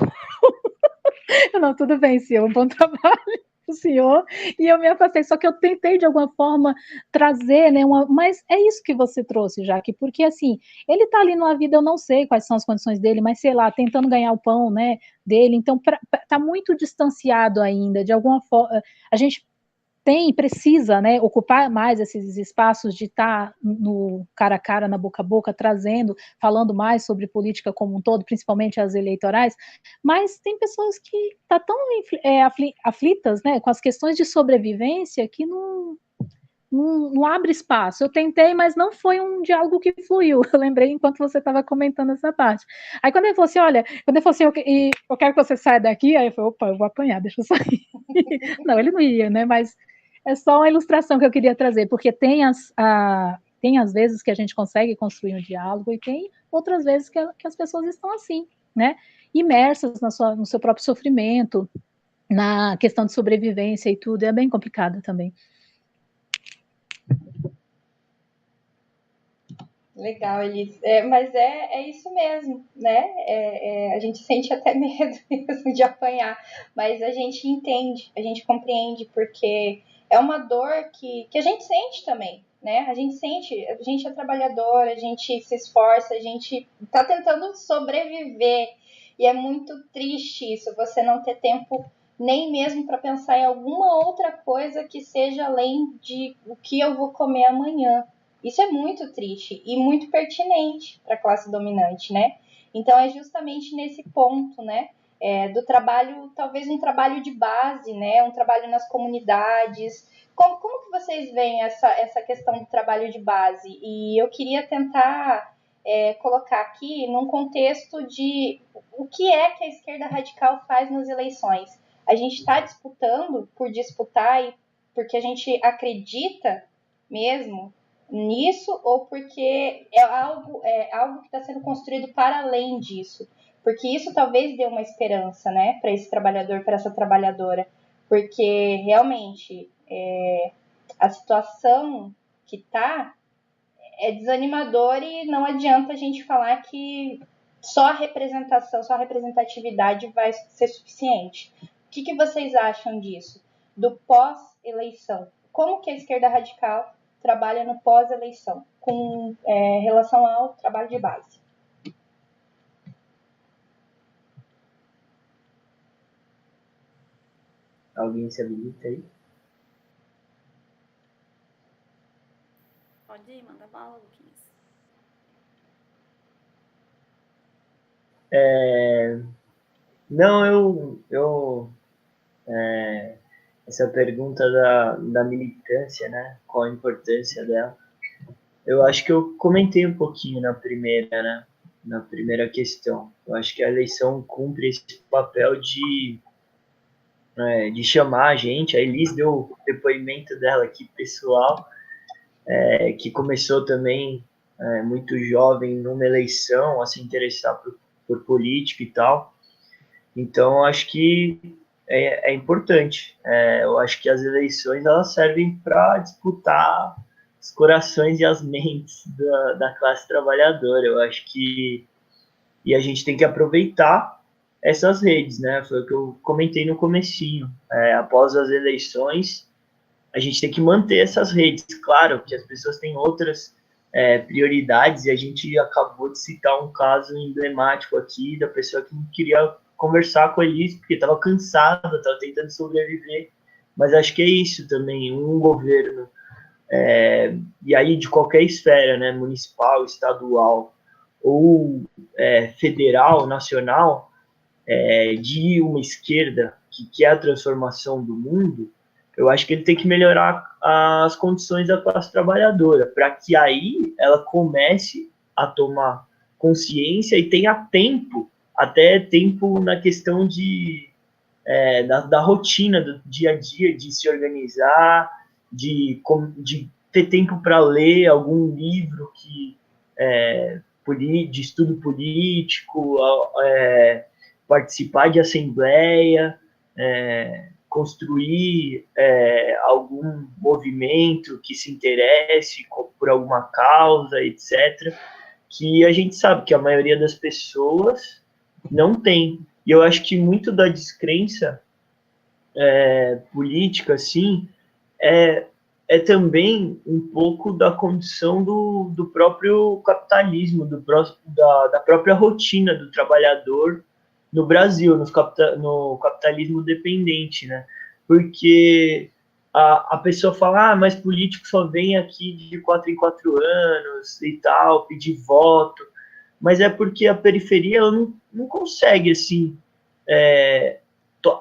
Não, tudo bem, senhor, bom trabalho o senhor, e eu me afastei, só que eu tentei de alguma forma trazer, né, mas é isso que você trouxe, Jaque, porque assim, ele tá ali numa vida, eu não sei quais são as condições dele, mas sei lá, tentando ganhar o pão, né, dele, então tá muito distanciado ainda, de alguma forma, a gente precisa, né, ocupar mais esses espaços de estar no cara a cara, na boca a boca, falando mais sobre política como um todo, principalmente as eleitorais, mas tem pessoas que estão tão aflitas, né, com as questões de sobrevivência que não abre espaço. Eu tentei, mas não foi um diálogo que fluiu. Eu lembrei enquanto você estava comentando essa parte. Aí quando ele falou assim, olha, eu quero que você saia daqui, aí eu falei, opa, eu vou apanhar, deixa eu sair. Não, ele não ia, né, mas é só uma ilustração que eu queria trazer, porque tem às vezes que a gente consegue construir um diálogo e tem outras vezes que as pessoas estão assim, né, imersas no seu próprio sofrimento, na questão de sobrevivência e tudo, é bem complicado também. Legal, Elis. Mas é isso mesmo, né? A gente sente até medo mesmo de apanhar, mas a gente entende, a gente compreende, porque é uma dor que a gente sente também, né? A gente sente, a gente é trabalhador, a gente se esforça, a gente tá tentando sobreviver, e é muito triste isso, você não ter tempo nem mesmo para pensar em alguma outra coisa que seja além de o que eu vou comer amanhã. Isso é muito triste e muito pertinente para a classe dominante, né? Então é justamente nesse ponto, né? Do trabalho, talvez um trabalho de base, né? Um trabalho nas comunidades. Como que vocês veem essa questão do trabalho de base? E eu queria tentar colocar aqui num contexto de o que é que a esquerda radical faz nas eleições. A gente está disputando por disputar e porque a gente acredita mesmo nisso ou porque é algo que está sendo construído para além disso? Porque isso talvez dê uma esperança, né, para esse trabalhador, para essa trabalhadora, porque realmente a situação que está é desanimadora e não adianta a gente falar que só a representação, só a representatividade vai ser suficiente. O que vocês acham disso? Do pós-eleição? Como que a esquerda radical trabalha no pós-eleição, com relação ao trabalho de base? Alguém se habilita aí? Pode ir, manda bala, Luquinhas. Não, essa pergunta da militância, né? Qual a importância dela? Eu acho que eu comentei um pouquinho na primeira, né? Na primeira questão. Eu acho que a eleição cumpre esse papel de chamar a gente. A Elis deu o depoimento dela aqui, pessoal, que começou também muito jovem numa eleição, a se interessar por política e tal. Então, acho que é importante. Eu acho que as eleições elas servem para disputar os corações e as mentes da classe trabalhadora. Eu acho que a gente tem que aproveitar essas redes, né? Foi o que eu comentei no comecinho. Após as eleições, a gente tem que manter essas redes. Claro que as pessoas têm outras prioridades, e a gente acabou de citar um caso emblemático aqui da pessoa que não queria conversar com a Elis porque estava cansada, estava tentando sobreviver. Mas acho que é isso também, um governo, e aí de qualquer esfera, né, municipal, estadual ou federal, nacional, de uma esquerda que quer a transformação do mundo, eu acho que ele tem que melhorar as condições da classe trabalhadora, para que aí ela comece a tomar consciência e tenha tempo, até tempo na questão da rotina do dia a dia, de se organizar, de ter tempo para ler algum livro de estudo político, participar de assembleia, construir algum movimento que se interesse por alguma causa, etc., que a gente sabe que a maioria das pessoas não tem. E eu acho que muito da descrença política, assim, é também um pouco da condição do próprio capitalismo, da própria rotina do trabalhador no Brasil, no capitalismo dependente, né? Porque a pessoa fala, mas político só vem aqui de 4 em 4 anos e tal, pedir voto, mas é porque a periferia ela não consegue, assim,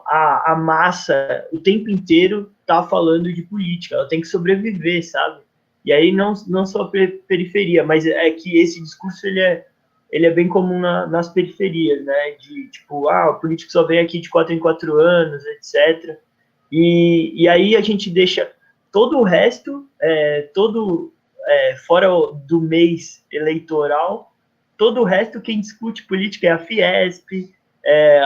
a massa o tempo inteiro tá falando de política, ela tem que sobreviver, sabe? E aí não só a periferia, mas é que esse discurso ele é bem comum nas periferias, né? De tipo, o político só vem aqui de 4 em 4 anos, etc. E aí a gente deixa todo o resto, fora do mês eleitoral, todo o resto quem discute política é a Fiesp,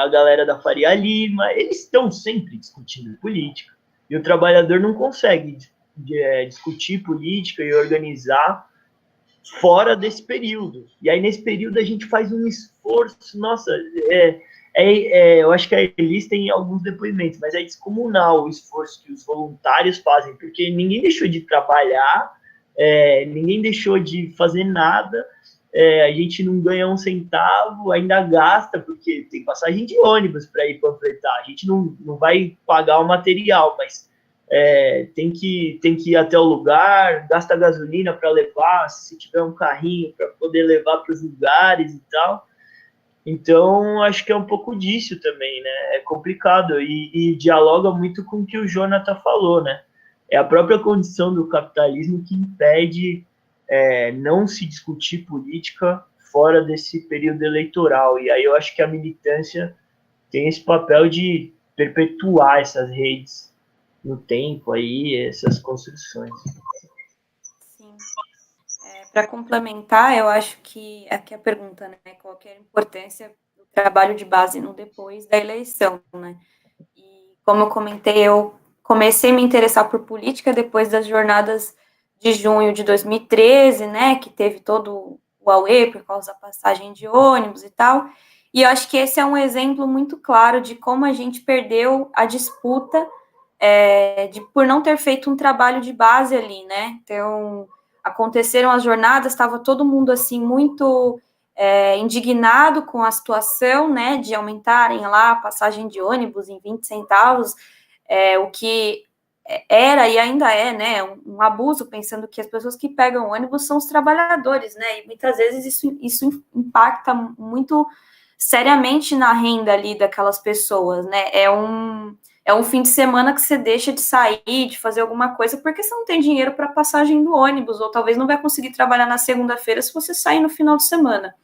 a galera da Faria Lima, eles estão sempre discutindo política. E o trabalhador não consegue discutir política e organizar fora desse período. E aí, nesse período, a gente faz um esforço, nossa, eu acho que a Elis tem alguns depoimentos, mas é descomunal o esforço que os voluntários fazem, porque ninguém deixou de trabalhar, ninguém deixou de fazer nada, a gente não ganha um centavo, ainda gasta, porque tem passagem de ônibus para ir panfletar, a gente não vai pagar o material, mas tem que ir até o lugar, gasta gasolina para levar, se tiver um carrinho para poder levar para os lugares e tal. Então, acho que é um pouco disso também, né? É complicado e dialoga muito com o que o Jonathan falou, né? É a própria condição do capitalismo que impede não se discutir política fora desse período eleitoral. E aí eu acho que a militância tem esse papel de perpetuar essas redes no tempo aí, essas construções. Sim. para complementar, eu acho que aqui a pergunta, né, qual que é a importância do trabalho de base no depois da eleição, né? E como eu comentei, eu comecei a me interessar por política depois das jornadas de junho de 2013, né, que teve todo o auê por causa da passagem de ônibus e tal. E eu acho que esse é um exemplo muito claro de como a gente perdeu a disputa por não ter feito um trabalho de base ali, né? Então, aconteceram as jornadas, estava todo mundo, assim, muito indignado com a situação, né, de aumentarem lá a passagem de ônibus em 20 centavos, o que era e ainda é, né, um abuso, pensando que as pessoas que pegam ônibus são os trabalhadores, né, e muitas vezes isso impacta muito seriamente na renda ali daquelas pessoas, né, é um fim de semana que você deixa de sair, de fazer alguma coisa, porque você não tem dinheiro para passagem do ônibus, ou talvez não vai conseguir trabalhar na segunda-feira se você sair no final de semana.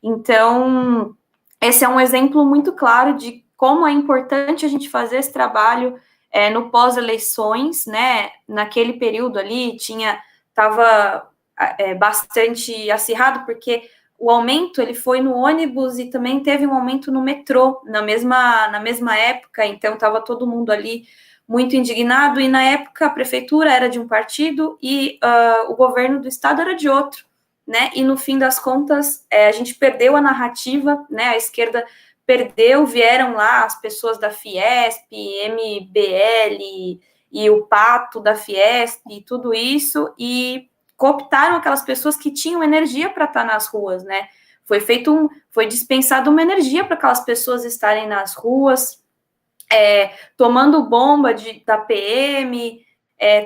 Então, esse é um exemplo muito claro de como é importante a gente fazer esse trabalho no pós-eleições, né? Naquele período ali estava bastante acirrado, porque o aumento ele foi no ônibus e também teve um aumento no metrô na mesma época, então estava todo mundo ali muito indignado, e na época a prefeitura era de um partido e o governo do estado era de outro, né? E no fim das contas a gente perdeu a narrativa, né? A esquerda perdeu, vieram lá as pessoas da Fiesp, MBL e o Pato da Fiesp e tudo isso, e cooptaram aquelas pessoas que tinham energia para estar nas ruas, né? Foi dispensada uma energia para aquelas pessoas estarem nas ruas, tomando bomba da PM,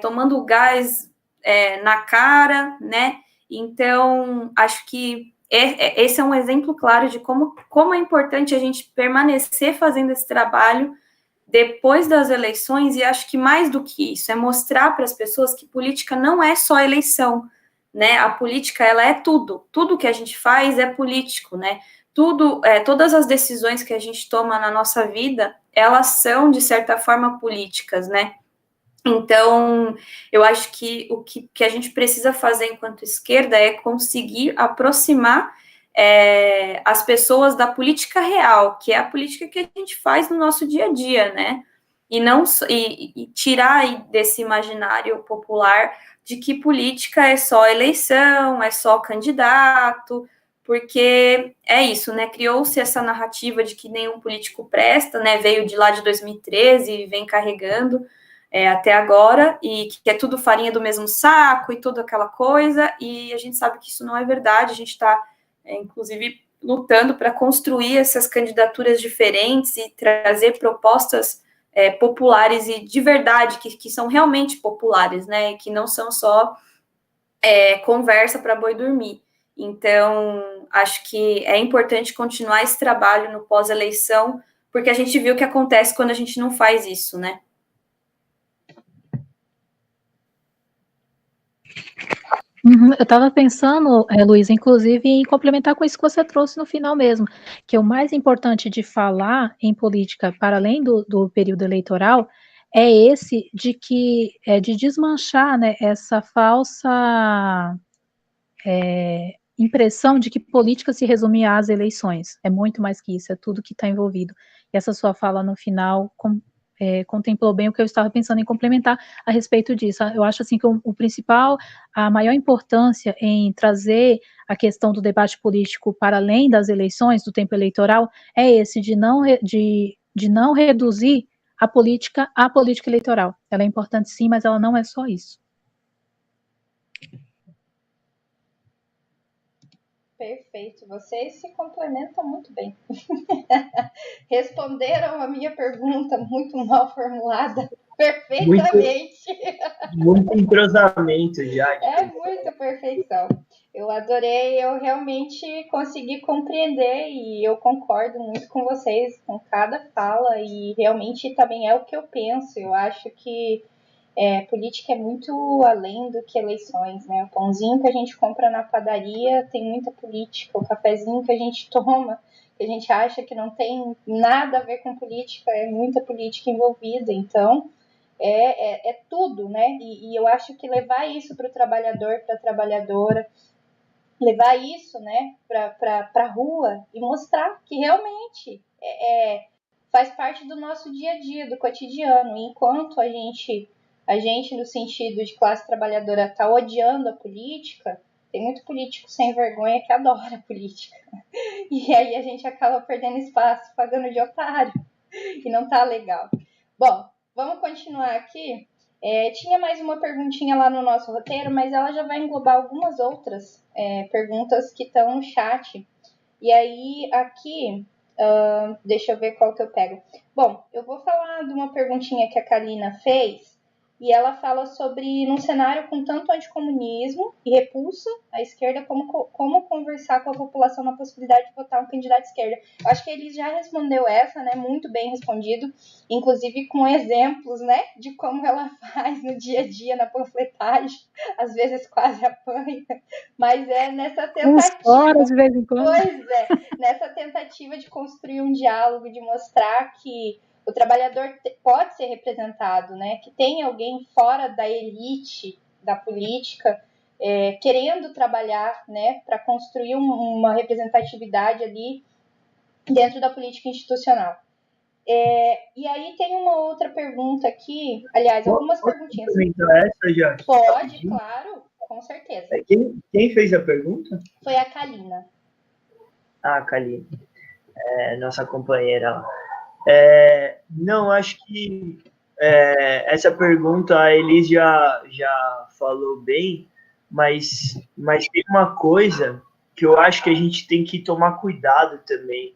tomando gás na cara, né? Então, acho que esse é um exemplo claro de como é importante a gente permanecer fazendo esse trabalho depois das eleições, e acho que mais do que isso, é mostrar para as pessoas que política não é só eleição, né? A política, ela é tudo que a gente faz é político, né? Todas as decisões que a gente toma na nossa vida, elas são, de certa forma, políticas, né? Então, eu acho que o que a gente precisa fazer enquanto esquerda é conseguir aproximar as pessoas da política real, que é a política que a gente faz no nosso dia a dia, né? E tirar desse imaginário popular de que política é só eleição, é só candidato, porque é isso, né? Criou-se essa narrativa de que nenhum político presta, né? Veio de lá de 2013 e vem carregando até agora, e que é tudo farinha do mesmo saco e toda aquela coisa, e a gente sabe que isso não é verdade. A gente está, inclusive, lutando para construir essas candidaturas diferentes e trazer propostas populares e de verdade, que são realmente populares, né, que não são só conversa para boi dormir. Então, acho que é importante continuar esse trabalho no pós-eleição, porque a gente viu o que acontece quando a gente não faz isso, né? Eu estava pensando, Luiz, inclusive, em complementar com isso que você trouxe no final mesmo, que o mais importante de falar em política, para além do período eleitoral, é esse de desmanchar, né, essa falsa impressão de que política se resume às eleições. É muito mais que isso, é tudo que está envolvido. E essa sua fala no final contemplou bem o que eu estava pensando em complementar a respeito disso. Eu acho assim que o principal, a maior importância em trazer a questão do debate político para além das eleições, do tempo eleitoral, é esse de não reduzir a política à política eleitoral. Ela é importante sim, mas ela não é só isso. Perfeito, vocês se complementam muito bem. Responderam a minha pergunta muito mal formulada, perfeitamente. Muito entrosamento já. É muita perfeição. Eu adorei, eu realmente consegui compreender e eu concordo muito com vocês, com cada fala, e realmente também é o que eu penso. Eu acho que política é muito além do que eleições, né? O pãozinho que a gente compra na padaria tem muita política, o cafezinho que a gente toma, que a gente acha que não tem nada a ver com política, é muita política envolvida. Então, é tudo, né? E eu acho que levar isso para o trabalhador, para a trabalhadora, levar isso, né, para a rua e mostrar que realmente faz parte do nosso dia a dia, do cotidiano. E enquanto a gente, no sentido de classe trabalhadora, está odiando a política, tem muito político sem vergonha que adora a política. E aí a gente acaba perdendo espaço, pagando de otário. E não tá legal. Bom, vamos continuar aqui. Tinha mais uma perguntinha lá no nosso roteiro, mas ela já vai englobar algumas outras perguntas que estão no chat. E aí, aqui, deixa eu ver qual que eu pego. Bom, eu vou falar de uma perguntinha que a Kalina fez, e ela fala sobre, num cenário com tanto anticomunismo e repulsa à esquerda, como conversar com a população na possibilidade de votar um candidato de esquerda. Eu acho que ele já respondeu essa, né? Muito bem respondido, inclusive com exemplos, né? De como ela faz no dia a dia, na panfletagem, às vezes quase apanha, mas nessa tentativa... horas de vez em quando. Pois nessa tentativa de construir um diálogo, de mostrar que o trabalhador pode ser representado, né? Que tem alguém fora da elite da política querendo trabalhar, né? Para construir uma representatividade ali dentro da política institucional. E aí tem uma outra pergunta aqui, aliás, algumas perguntinhas. Essa, já? Pode, claro, com certeza. Quem fez a pergunta? Foi a Kalina. A Kalina, nossa companheira lá. Não, acho que essa pergunta a Elis já falou bem, mas tem uma coisa que eu acho que a gente tem que tomar cuidado também.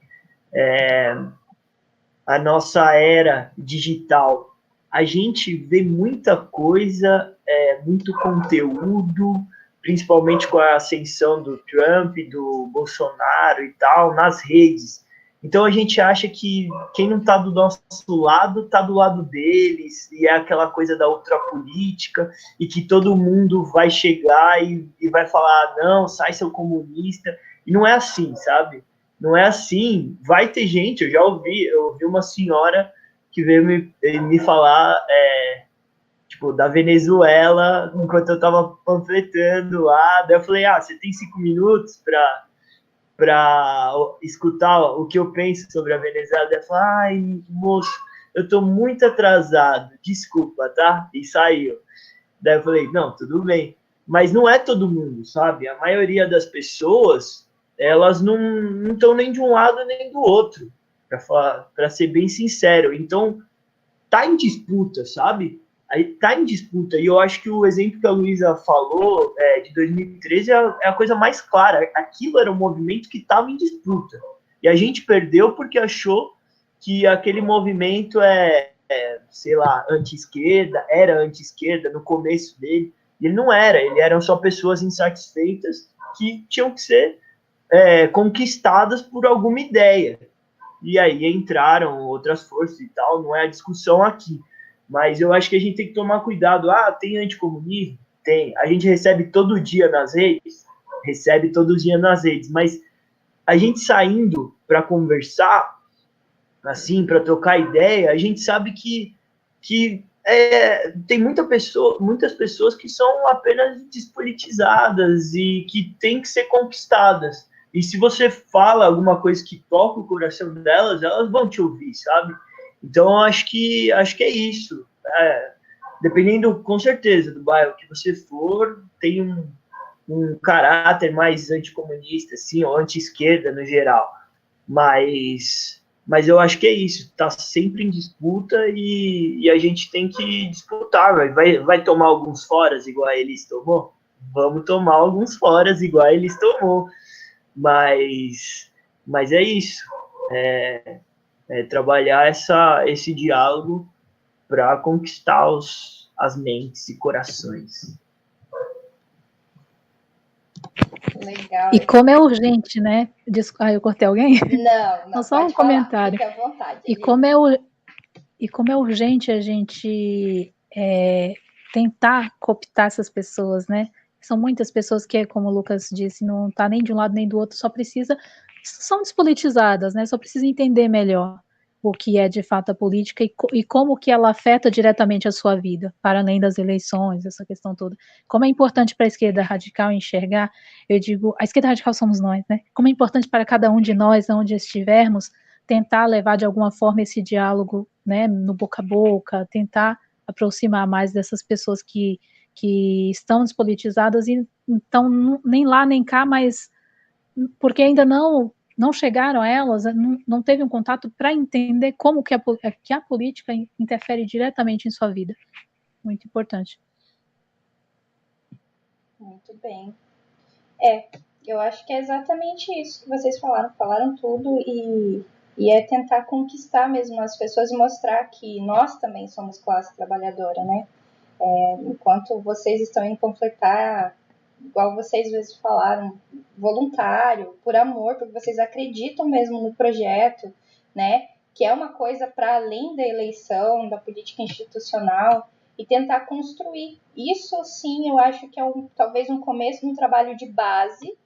A nossa era digital, a gente vê muita coisa, muito conteúdo, principalmente com a ascensão do Trump, do Bolsonaro e tal, nas redes. Então a gente acha que quem não está do nosso lado, está do lado deles, e é aquela coisa da ultrapolítica, e que todo mundo vai chegar e vai falar, não, sai seu comunista, e não é assim, sabe? Não é assim, vai ter gente, eu ouvi uma senhora que veio me falar, tipo, da Venezuela, enquanto eu estava panfletando lá, daí eu falei, você tem 5 minutos para escutar o que eu penso sobre a Venezuela? Ela falou, ai, moço, eu tô muito atrasado, desculpa, tá? E saiu. Daí eu falei, não, tudo bem. Mas não é todo mundo, sabe? A maioria das pessoas, elas não estão nem de um lado nem do outro, para ser bem sincero. Então, tá em disputa, sabe? Aí tá em disputa, e eu acho que o exemplo que a Luísa falou de 2013 é a coisa mais clara. Aquilo era um movimento que estava em disputa, e a gente perdeu porque achou que aquele movimento sei lá, anti-esquerda, era anti-esquerda no começo dele, e ele não era, ele eram só pessoas insatisfeitas que tinham que ser conquistadas por alguma ideia, e aí entraram outras forças e tal, não é a discussão aqui. Mas eu acho que a gente tem que tomar cuidado. Tem anticomunismo? Tem. A gente recebe todo dia nas redes? Recebe todo dia nas redes. Mas a gente saindo para conversar, assim, para trocar ideia, a gente sabe que tem muitas pessoas que são apenas despolitizadas e que têm que ser conquistadas. E se você fala alguma coisa que toca o coração delas, elas vão te ouvir, sabe? Então, acho que é isso. Dependendo, com certeza, do bairro que você for, tem um caráter mais anticomunista, assim, ou anti-esquerda no geral. Mas eu acho que é isso. Está sempre em disputa e a gente tem que disputar. Vai tomar alguns foras igual a Elis tomou? Vamos tomar alguns foras igual a Elis tomou. Mas é isso. Trabalhar esse diálogo para conquistar as mentes e corações. Legal. E como é urgente, né? Eu cortei alguém? Não, só um comentário. Fique à vontade. E como é urgente a gente tentar cooptar essas pessoas, né? São muitas pessoas que, como o Lucas disse, não está nem de um lado nem do outro, são despolitizadas, né? Só precisa entender melhor. o que é de fato a política e como que ela afeta diretamente a sua vida, para além das eleições, essa questão toda. Como é importante para a esquerda radical enxergar, eu digo, a esquerda radical somos nós, né? Como é importante para cada um de nós, onde estivermos, tentar levar de alguma forma esse diálogo, né, no boca a boca, tentar aproximar mais dessas pessoas que estão despolitizadas e então nem lá nem cá, mas porque ainda não chegaram a elas, não teve um contato para entender como que a política interfere diretamente em sua vida. Muito importante. Muito bem. Eu acho que é exatamente isso que vocês falaram tudo e é tentar conquistar mesmo as pessoas e mostrar que nós também somos classe trabalhadora, né? Enquanto vocês estão em completar, igual vocês às vezes falaram, voluntário, por amor, porque vocês acreditam mesmo no projeto, né? Que é uma coisa para além da eleição, da política institucional, e tentar construir. Isso, sim, eu acho que é talvez um começo de um trabalho de base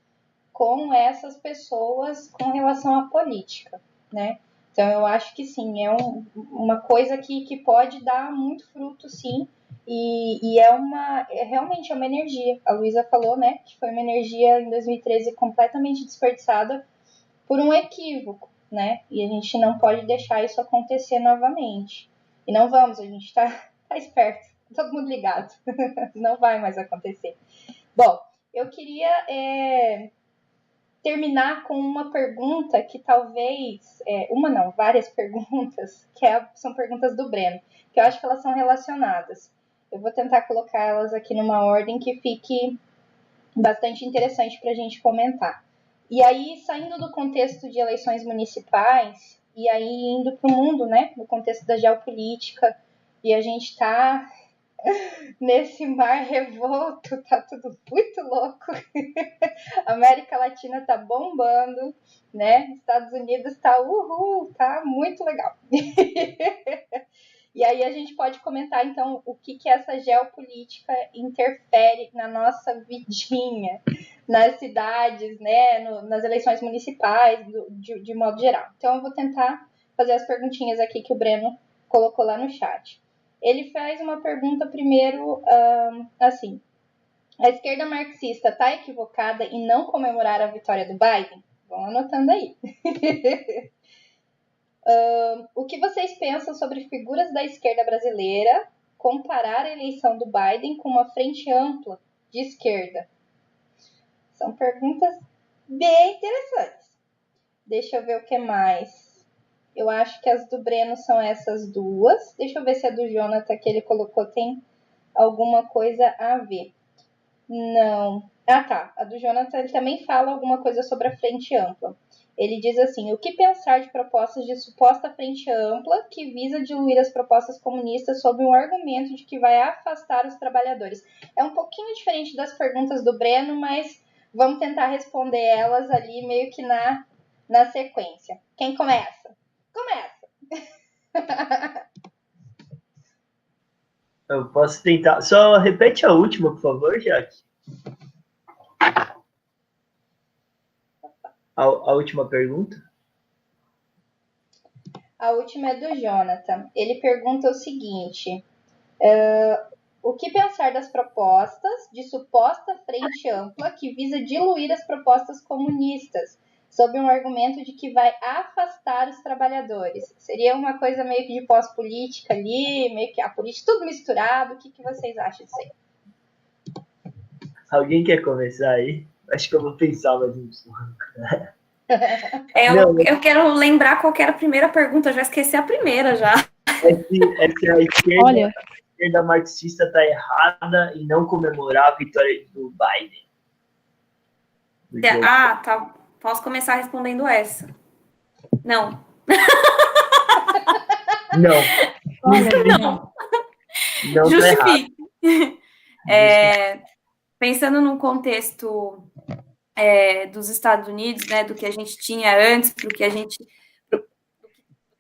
com essas pessoas com relação à política, né? Então, eu acho que sim, é uma coisa que pode dar muito fruto, sim, e realmente é uma energia. A Luísa falou, né, que foi uma energia em 2013 completamente desperdiçada por um equívoco, né? E a gente não pode deixar isso acontecer novamente. E não vamos, a gente tá esperto, todo mundo ligado. Não vai mais acontecer. Bom, eu queria terminar com uma pergunta que talvez, várias perguntas, são perguntas do Breno, que eu acho que elas são relacionadas. Eu vou tentar colocar elas aqui numa ordem que fique bastante interessante para a gente comentar. E aí, saindo do contexto de eleições municipais, e aí indo para o mundo, né, no contexto da geopolítica, e a gente está nesse mar revolto, tá tudo muito louco. A América Latina tá bombando, né? Estados Unidos tá tá muito legal. E aí a gente pode comentar, então, o que essa geopolítica interfere na nossa vidinha, nas cidades, né? Nas eleições municipais, de modo geral. Então, eu vou tentar fazer as perguntinhas aqui que o Breno colocou lá no chat. Ele faz uma pergunta primeiro, assim, a esquerda marxista está equivocada em não comemorar a vitória do Biden? Vão anotando aí. O que vocês pensam sobre figuras da esquerda brasileira comparar a eleição do Biden com uma frente ampla de esquerda? São perguntas bem interessantes. Deixa eu ver o que mais. Eu acho que as do Breno são essas duas. Deixa eu ver se a do Jonathan que ele colocou tem alguma coisa a ver. Não. Ah, tá. A do Jonathan ele também fala alguma coisa sobre a frente ampla. Ele diz assim, o que pensar de propostas de suposta frente ampla que visa diluir as propostas comunistas sob um argumento de que vai afastar os trabalhadores? É um pouquinho diferente das perguntas do Breno, mas vamos tentar responder elas ali meio que na sequência. Quem começa? Começa! Eu posso tentar. Só repete a última, por favor, Jaque. A última pergunta? A última é do Jonathan. Ele pergunta o seguinte, o que pensar das propostas de suposta frente ampla que visa diluir as propostas comunistas, sob um argumento de que vai afastar os trabalhadores? Seria uma coisa meio que de pós-política ali, meio que a política, tudo misturado. O que vocês acham disso aí? Alguém quer começar aí? Acho que eu vou pensar mais um pouco. Eu quero lembrar qual era a primeira pergunta, eu já esqueci a primeira já. É que a esquerda marxista está errada em não comemorar a vitória do Biden. Tá. Posso começar respondendo essa? Não. Não. Não. Não justifique. Pensando num contexto dos Estados Unidos, né, do que a gente tinha antes,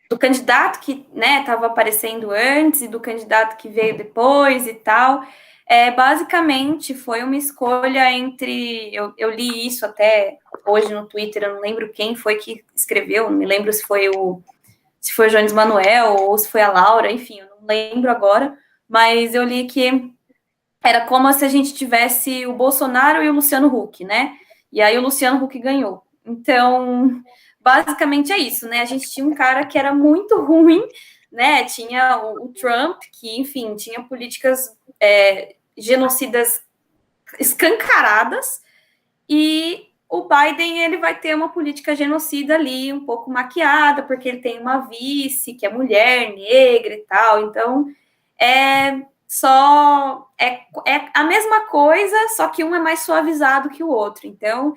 do candidato que estava aparecendo antes e do candidato que veio depois e tal, basicamente foi uma escolha entre, eu li isso até hoje no Twitter, eu não lembro quem foi que escreveu, não me lembro se foi o se foi o Jones Manuel ou se foi a Laura, enfim, eu não lembro agora, mas eu li que era como se a gente tivesse o Bolsonaro e o Luciano Huck, né? E aí o Luciano Huck ganhou. Então, basicamente é isso, né? A gente tinha um cara que era muito ruim, né? Tinha o Trump, que, enfim, tinha políticas genocidas escancaradas, e o Biden, ele vai ter uma política genocida ali, um pouco maquiada, porque ele tem uma vice, que é mulher, negra e tal, então é a mesma coisa, só que um é mais suavizado que o outro, então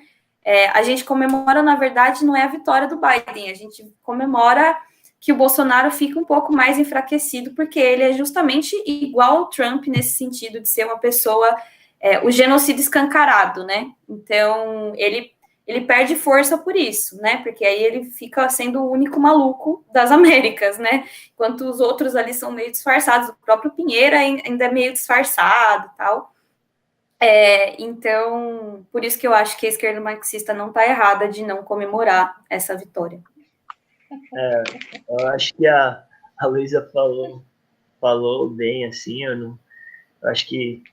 a gente comemora, na verdade, não é a vitória do Biden, a gente comemora que o Bolsonaro fica um pouco mais enfraquecido, porque ele é justamente igual ao Trump nesse sentido de ser uma pessoa, o genocídio escancarado, né? Então, ele perde força por isso, né? Porque aí ele fica sendo o único maluco das Américas, né? Enquanto os outros ali são meio disfarçados, o próprio Pinheiro ainda é meio disfarçado e tal. Então, por isso que eu acho que a esquerda marxista não está errada de não comemorar essa vitória. Eu acho que a Luísa falou bem, assim, eu acho que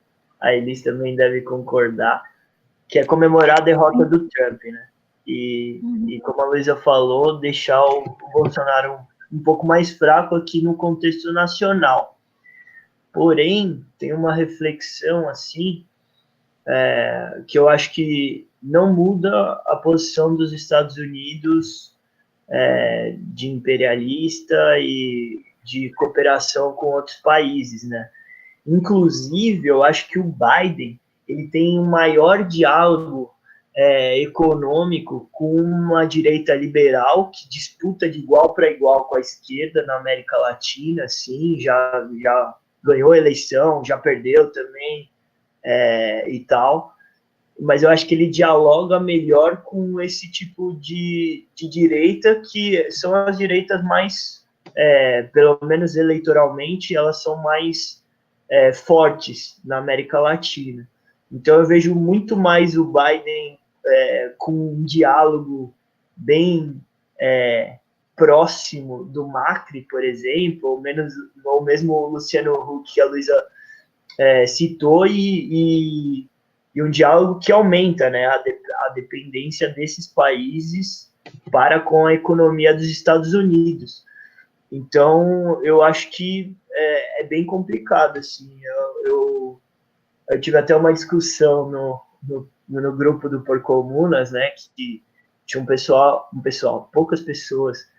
a Elis também deve concordar, que é comemorar a derrota do Trump, né? E como a Luísa falou, deixar o Bolsonaro um pouco mais fraco aqui no contexto nacional. Porém, tem uma reflexão, assim, que eu acho que não muda a posição dos Estados Unidos de imperialista e de cooperação com outros países, né? Inclusive, eu acho que o Biden ele tem um maior diálogo econômico com uma direita liberal que disputa de igual para igual com a esquerda na América Latina, sim, já ganhou a eleição, já perdeu também e tal, mas eu acho que ele dialoga melhor com esse tipo de direita, que são as direitas mais, pelo menos eleitoralmente, elas são mais fortes na América Latina. Então eu vejo muito mais o Biden com um diálogo bem próximo do Macri, por exemplo, ou mesmo o Luciano Huck, que a Luísa citou, e um diálogo que aumenta, né, a dependência desses países para com a economia dos Estados Unidos. Então, eu acho que é bem complicado, assim. Eu tive até uma discussão no grupo do Porcomunas, né, que tinha um pessoal, poucas pessoas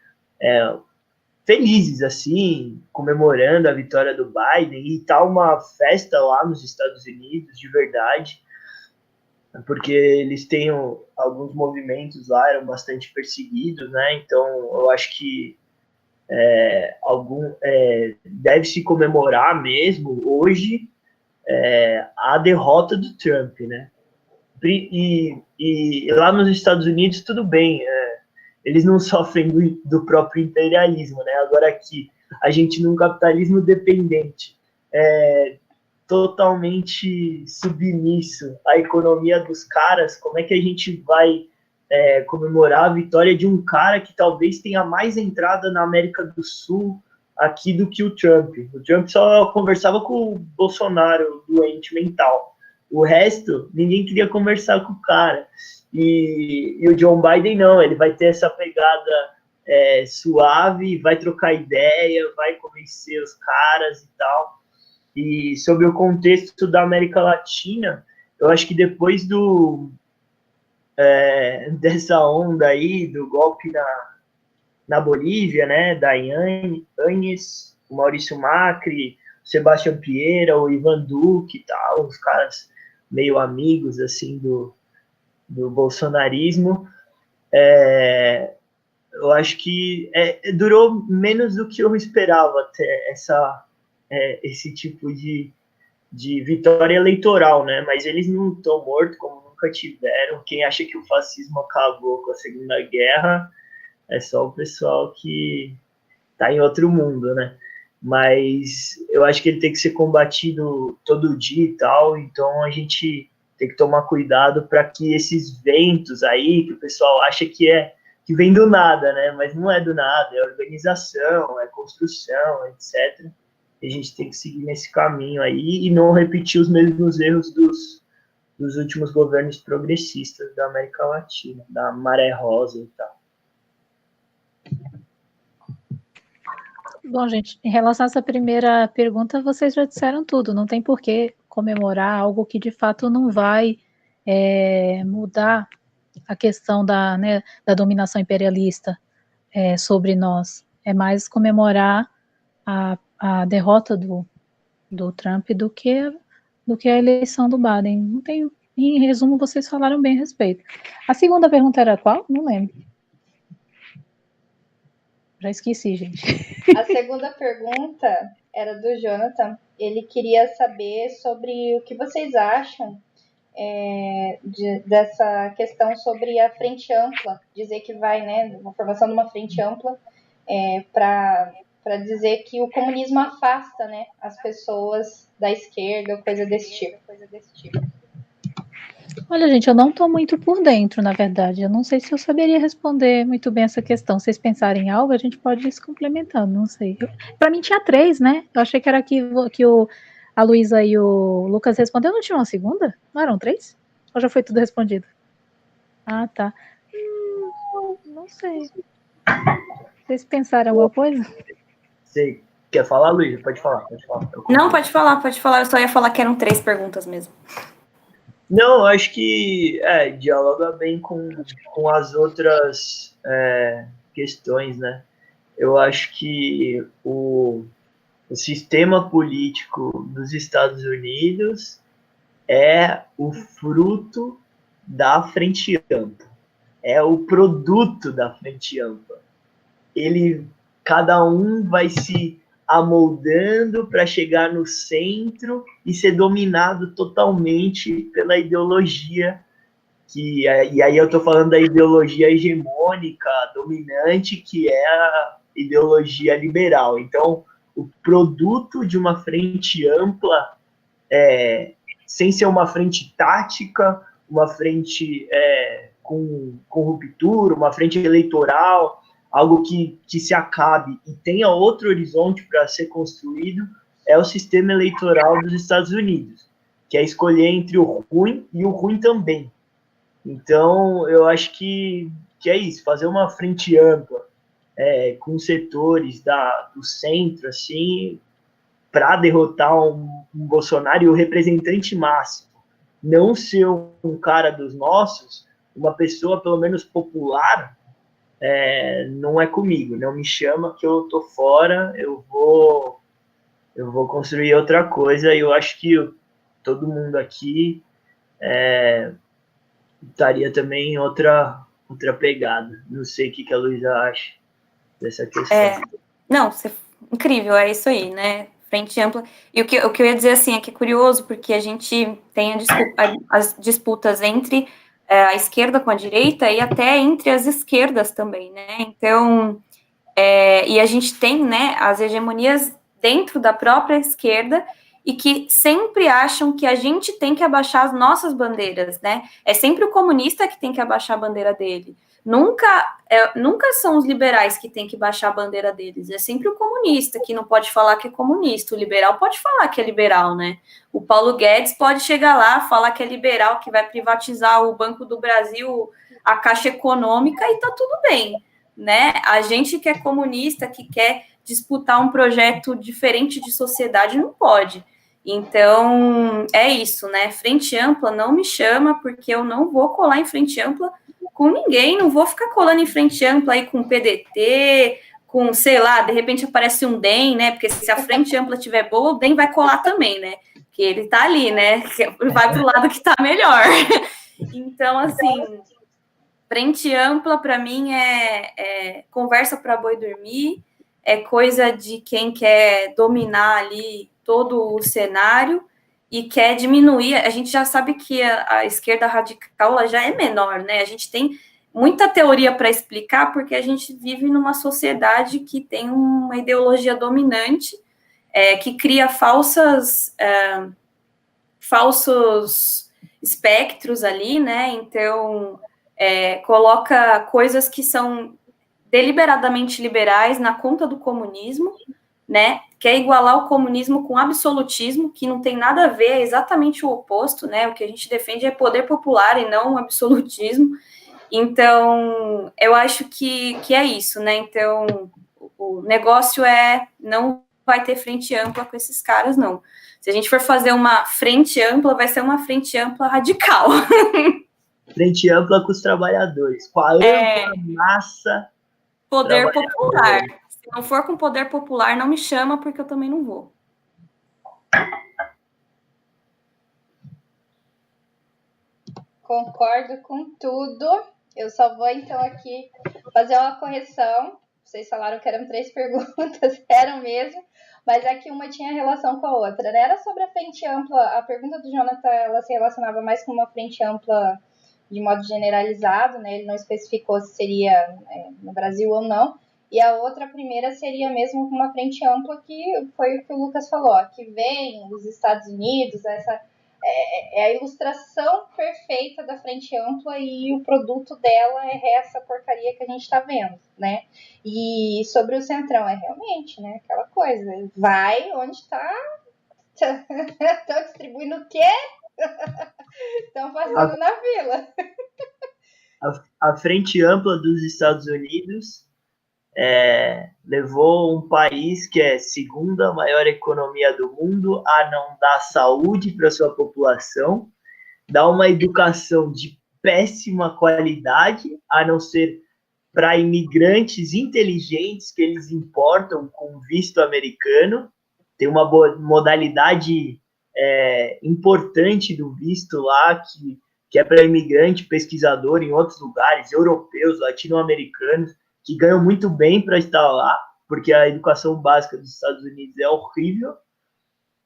felizes, assim, comemorando a vitória do Biden, e tá uma festa lá nos Estados Unidos, de verdade, porque eles têm alguns movimentos lá, eram bastante perseguidos, né, então eu acho que deve-se comemorar mesmo hoje a derrota do Trump, né? E lá nos Estados Unidos tudo bem, eles não sofrem do próprio imperialismo, né? Agora aqui a gente num capitalismo dependente, totalmente submisso à economia dos caras, como é que a gente vai comemorar a vitória de um cara que talvez tenha mais entrada na América do Sul aqui do que o Trump? O Trump só conversava com o Bolsonaro, doente mental. O resto, ninguém queria conversar com o cara. E o John Biden não, ele vai ter essa pegada suave, vai trocar ideia, vai convencer os caras e tal. E sobre o contexto da América Latina, eu acho que depois dessa onda aí, do golpe na Bolívia, né, da Yanes, o Maurício Macri, o Sebastião Pinheira, o Ivan Duque e tal, os caras meio amigos, assim, do bolsonarismo, eu acho que durou menos do que eu esperava ter esse tipo de vitória eleitoral, né, mas eles não estão mortos como nunca tiveram. Quem acha que o fascismo acabou com a Segunda Guerra é só o pessoal que está em outro mundo, né? Mas eu acho que ele tem que ser combatido todo dia e tal, então a gente tem que tomar cuidado para que esses ventos aí, que o pessoal acha que que vem do nada, né? Mas não é do nada, é organização, é construção, etc. E a gente tem que seguir nesse caminho aí e não repetir os mesmos erros dos últimos governos progressistas da América Latina, da Maré Rosa e tal. Bom, gente, em relação a essa primeira pergunta, vocês já disseram tudo. Não tem por que comemorar algo que de fato não vai mudar a questão da dominação imperialista sobre nós. É mais comemorar a derrota do Trump do que a eleição do Biden. Não tem, em resumo, vocês falaram bem a respeito. A segunda pergunta era qual? Não lembro. Já esqueci, gente. A segunda pergunta era do Jonathan. Ele queria saber sobre o que vocês acham dessa questão sobre a frente ampla. Dizer que vai, né, a formação de uma frente ampla para dizer que o comunismo afasta, né, as pessoas da esquerda, coisa desse tipo. Olha, gente, eu não estou muito por dentro, na verdade. Eu não sei se eu saberia responder muito bem essa questão. Se vocês pensarem em algo, a gente pode ir se complementando, não sei. Para mim tinha 3, né? Eu achei que era que a Luísa e o Lucas responderam. Não tinha uma segunda? Não eram 3? Ou já foi tudo respondido? Ah, tá. Não sei. Vocês pensaram em alguma coisa? Você quer falar, Luísa? Pode falar. Não, pode falar. Eu só ia falar que eram 3 perguntas mesmo. Não, acho que dialoga bem com as outras questões, né? Eu acho que o sistema político dos Estados Unidos é o fruto da frente ampla, é o produto da frente ampla. Cada um vai se amoldando para chegar no centro e ser dominado totalmente pela ideologia e aí eu estou falando da ideologia hegemônica, dominante, que é a ideologia liberal. Então, o produto de uma frente ampla, sem ser uma frente tática, uma frente com ruptura, uma frente eleitoral, algo que se acabe e tenha outro horizonte para ser construído, é o sistema eleitoral dos Estados Unidos, que é escolher entre o ruim e o ruim também. Então, eu acho que é isso, fazer uma frente ampla com setores do centro, assim, para derrotar um Bolsonaro e o representante máximo. Não ser um cara dos nossos, uma pessoa pelo menos popular, não é comigo, não me chama que eu tô fora, eu vou construir outra coisa, e eu acho que todo mundo aqui estaria também em outra pegada. Não sei o que a Luísa acha dessa questão. Não, incrível, é isso aí, né? Frente ampla. E o que eu ia dizer assim é que é curioso, porque a gente tem as disputas entre a esquerda com a direita e até entre as esquerdas também, né? Então, e a gente tem, né, as hegemonias dentro da própria esquerda e que sempre acham que a gente tem que abaixar as nossas bandeiras, né? É sempre o comunista que tem que abaixar a bandeira dele. Nunca são os liberais que têm que baixar a bandeira deles, é sempre o comunista que não pode falar que é comunista, o liberal pode falar que é liberal, né? O Paulo Guedes pode chegar lá, falar que é liberal, que vai privatizar o Banco do Brasil, a Caixa Econômica, e tá tudo bem, né? A gente que é comunista, que quer disputar um projeto diferente de sociedade, não pode. Então, é isso, né? Frente ampla não me chama, porque eu não vou colar em frente ampla com ninguém, não vou ficar colando em frente ampla aí com o PDT, com, sei lá, de repente aparece um DEM, né? Porque se a frente ampla tiver boa, o DEM vai colar também, né? Porque ele tá ali, né? Vai pro lado que tá melhor. Então, assim, frente ampla para mim é conversa para boi dormir, é coisa de quem quer dominar ali todo o cenário e quer diminuir. A gente já sabe que a esquerda radical ela já é menor, né? A gente tem muita teoria para explicar, porque a gente vive numa sociedade que tem uma ideologia dominante, que cria falsos espectros ali, né? Então, coloca coisas que são deliberadamente liberais na conta do comunismo, né? Quer igualar o comunismo com absolutismo, que não tem nada a ver, é exatamente o oposto, né? O que a gente defende é poder popular e não absolutismo. Então, eu acho que é isso, né? Então, o negócio não vai ter frente ampla com esses caras, não. Se a gente for fazer uma frente ampla, vai ser uma frente ampla radical. Frente ampla com os trabalhadores, com a ampla massa. Poder popular. Se não for com poder popular, não me chama, porque eu também não vou. Concordo com tudo. Eu só vou, então, aqui fazer uma correção. Vocês falaram que eram 3 perguntas, eram mesmo, mas aqui uma tinha relação com a outra, né? Era sobre a frente ampla. A pergunta do Jonathan, ela se relacionava mais com uma frente ampla de modo generalizado, né? Ele não especificou se seria no Brasil ou não. E a outra, a primeira, seria mesmo com uma frente ampla, que foi o que o Lucas falou, ó, que vem dos Estados Unidos, essa é a ilustração perfeita da frente ampla, e o produto dela é essa porcaria que a gente está vendo, né? E sobre o Centrão, realmente, né, aquela coisa, vai onde está. Estão distribuindo o quê? Estão passando na fila. A frente ampla dos Estados Unidos levou um país que é a segunda maior economia do mundo a não dar saúde para sua população, dar uma educação de péssima qualidade, a não ser para imigrantes inteligentes que eles importam com visto americano. Tem uma modalidade importante do visto lá, que é para imigrante, pesquisador em outros lugares, europeus, latino-americanos, que ganham muito bem para estar lá, porque a educação básica dos Estados Unidos é horrível,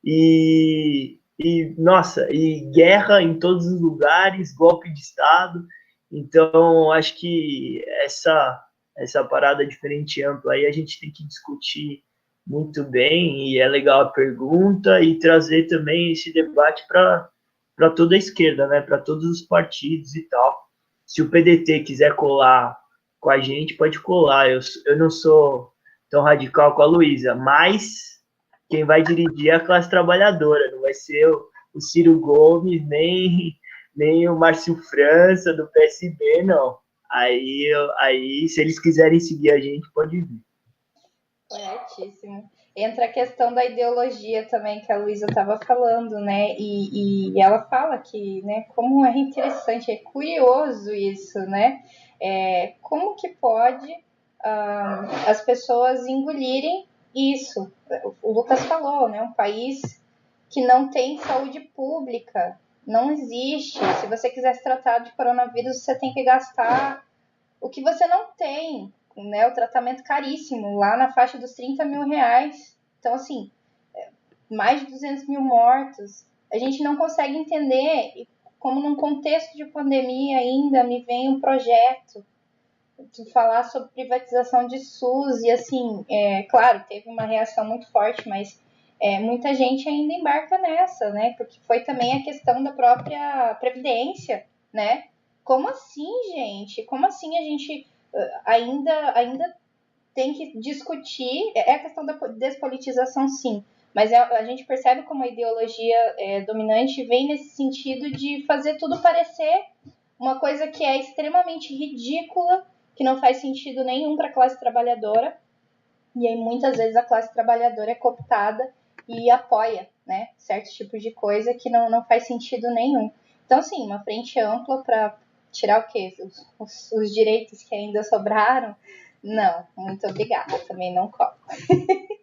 e guerra em todos os lugares, golpe de Estado. Então, acho que essa parada de frente ampla aí a gente tem que discutir muito bem, e é legal a pergunta, e trazer também esse debate para toda a esquerda, né, para todos os partidos e tal. Se o PDT quiser colar com a gente, pode colar. Eu não sou tão radical com a Luísa, mas quem vai dirigir é a classe trabalhadora, não vai ser o Ciro Gomes, nem o Márcio França do PSB, não. Aí, se eles quiserem seguir a gente, pode vir. Corretíssimo. Entra a questão da ideologia também, que a Luísa estava falando, né? E ela fala que, né, como é interessante, é curioso isso, né? Como que pode as pessoas engolirem isso? O Lucas falou, né? Um país que não tem saúde pública, não existe. Se você quiser se tratar de coronavírus, você tem que gastar o que você não tem, né? O tratamento caríssimo, lá na faixa dos 30 mil reais. Então, assim, mais de 200 mil mortos. A gente não consegue entender como, num contexto de pandemia ainda, me vem um projeto de falar sobre privatização de SUS. E, assim, claro, teve uma reação muito forte, mas muita gente ainda embarca nessa, né? Porque foi também a questão da própria Previdência, né? Como assim, gente? Como assim a gente ainda tem que discutir? A questão da despolitização, sim, mas a gente percebe como a ideologia dominante vem nesse sentido de fazer tudo parecer uma coisa que é extremamente ridícula, que não faz sentido nenhum para a classe trabalhadora, e aí muitas vezes a classe trabalhadora é cooptada e apoia, né, certos tipos de coisa que não faz sentido nenhum. Então, sim, uma frente ampla para tirar o quê? Os direitos que ainda sobraram? Não, muito obrigada, também não colo.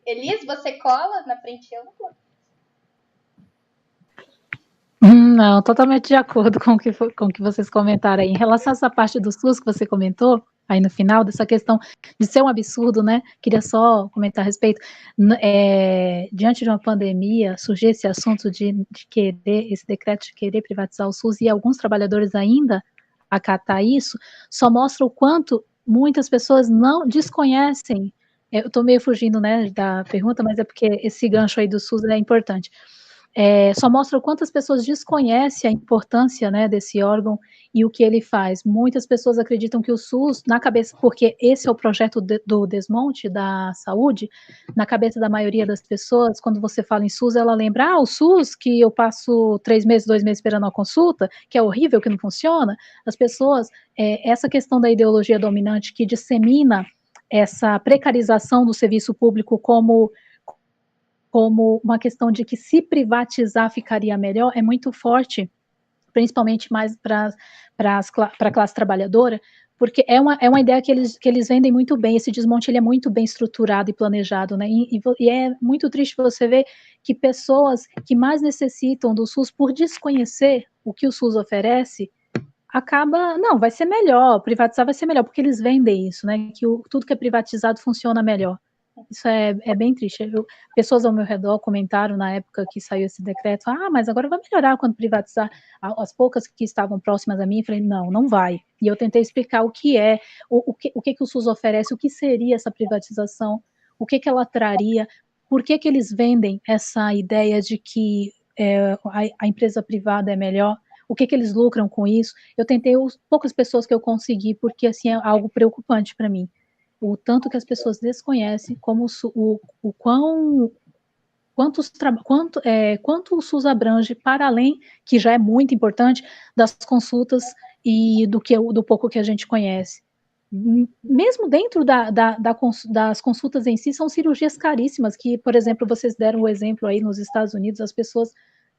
Elis, você cola na frente ampla? Não, totalmente de acordo com o que vocês comentaram aí. Em relação a essa parte do SUS que você comentou, aí no final, dessa questão de ser um absurdo, né? Queria só comentar a respeito. Diante de uma pandemia, surgiu esse assunto de querer, esse decreto de querer privatizar o SUS, e alguns trabalhadores ainda acatar isso, só mostra o quanto muitas pessoas não desconhecem. Eu estou meio fugindo, né, da pergunta, mas é porque esse gancho aí do SUS é importante. só mostra o quanto as pessoas desconhecem a importância, né, desse órgão e o que ele faz. Muitas pessoas acreditam que o SUS, na cabeça, porque esse é o projeto do desmonte da saúde, na cabeça da maioria das pessoas, quando você fala em SUS, ela lembra, o SUS, que eu passo 3 meses, 2 meses esperando uma consulta, que é horrível, que não funciona. As pessoas, essa questão da ideologia dominante que dissemina essa precarização do serviço público como uma questão de que se privatizar ficaria melhor, é muito forte, principalmente mais para a classe trabalhadora, porque é uma ideia que eles vendem muito bem, esse desmonte ele é muito bem estruturado e planejado, né, e é muito triste você ver que pessoas que mais necessitam do SUS, por desconhecer o que o SUS oferece, não, vai ser melhor, privatizar vai ser melhor, porque eles vendem isso, né, que tudo que é privatizado funciona melhor. Isso é bem triste. Pessoas ao meu redor comentaram na época que saiu esse decreto, mas agora vai melhorar quando privatizar. As poucas que estavam próximas a mim, eu falei, não vai. E eu tentei explicar o que é, o que o SUS oferece, o que seria essa privatização, o que ela traria, por que eles vendem essa ideia de que a empresa privada é melhor, o que eles lucram com isso. Eu tentei, poucas pessoas que eu consegui, porque assim é algo preocupante para mim. O tanto que as pessoas desconhecem como quanto o SUS abrange para além, que já é muito importante, das consultas e do pouco que a gente conhece. Mesmo dentro das consultas em si, são cirurgias caríssimas, que, por exemplo, vocês deram o exemplo aí nos Estados Unidos, as pessoas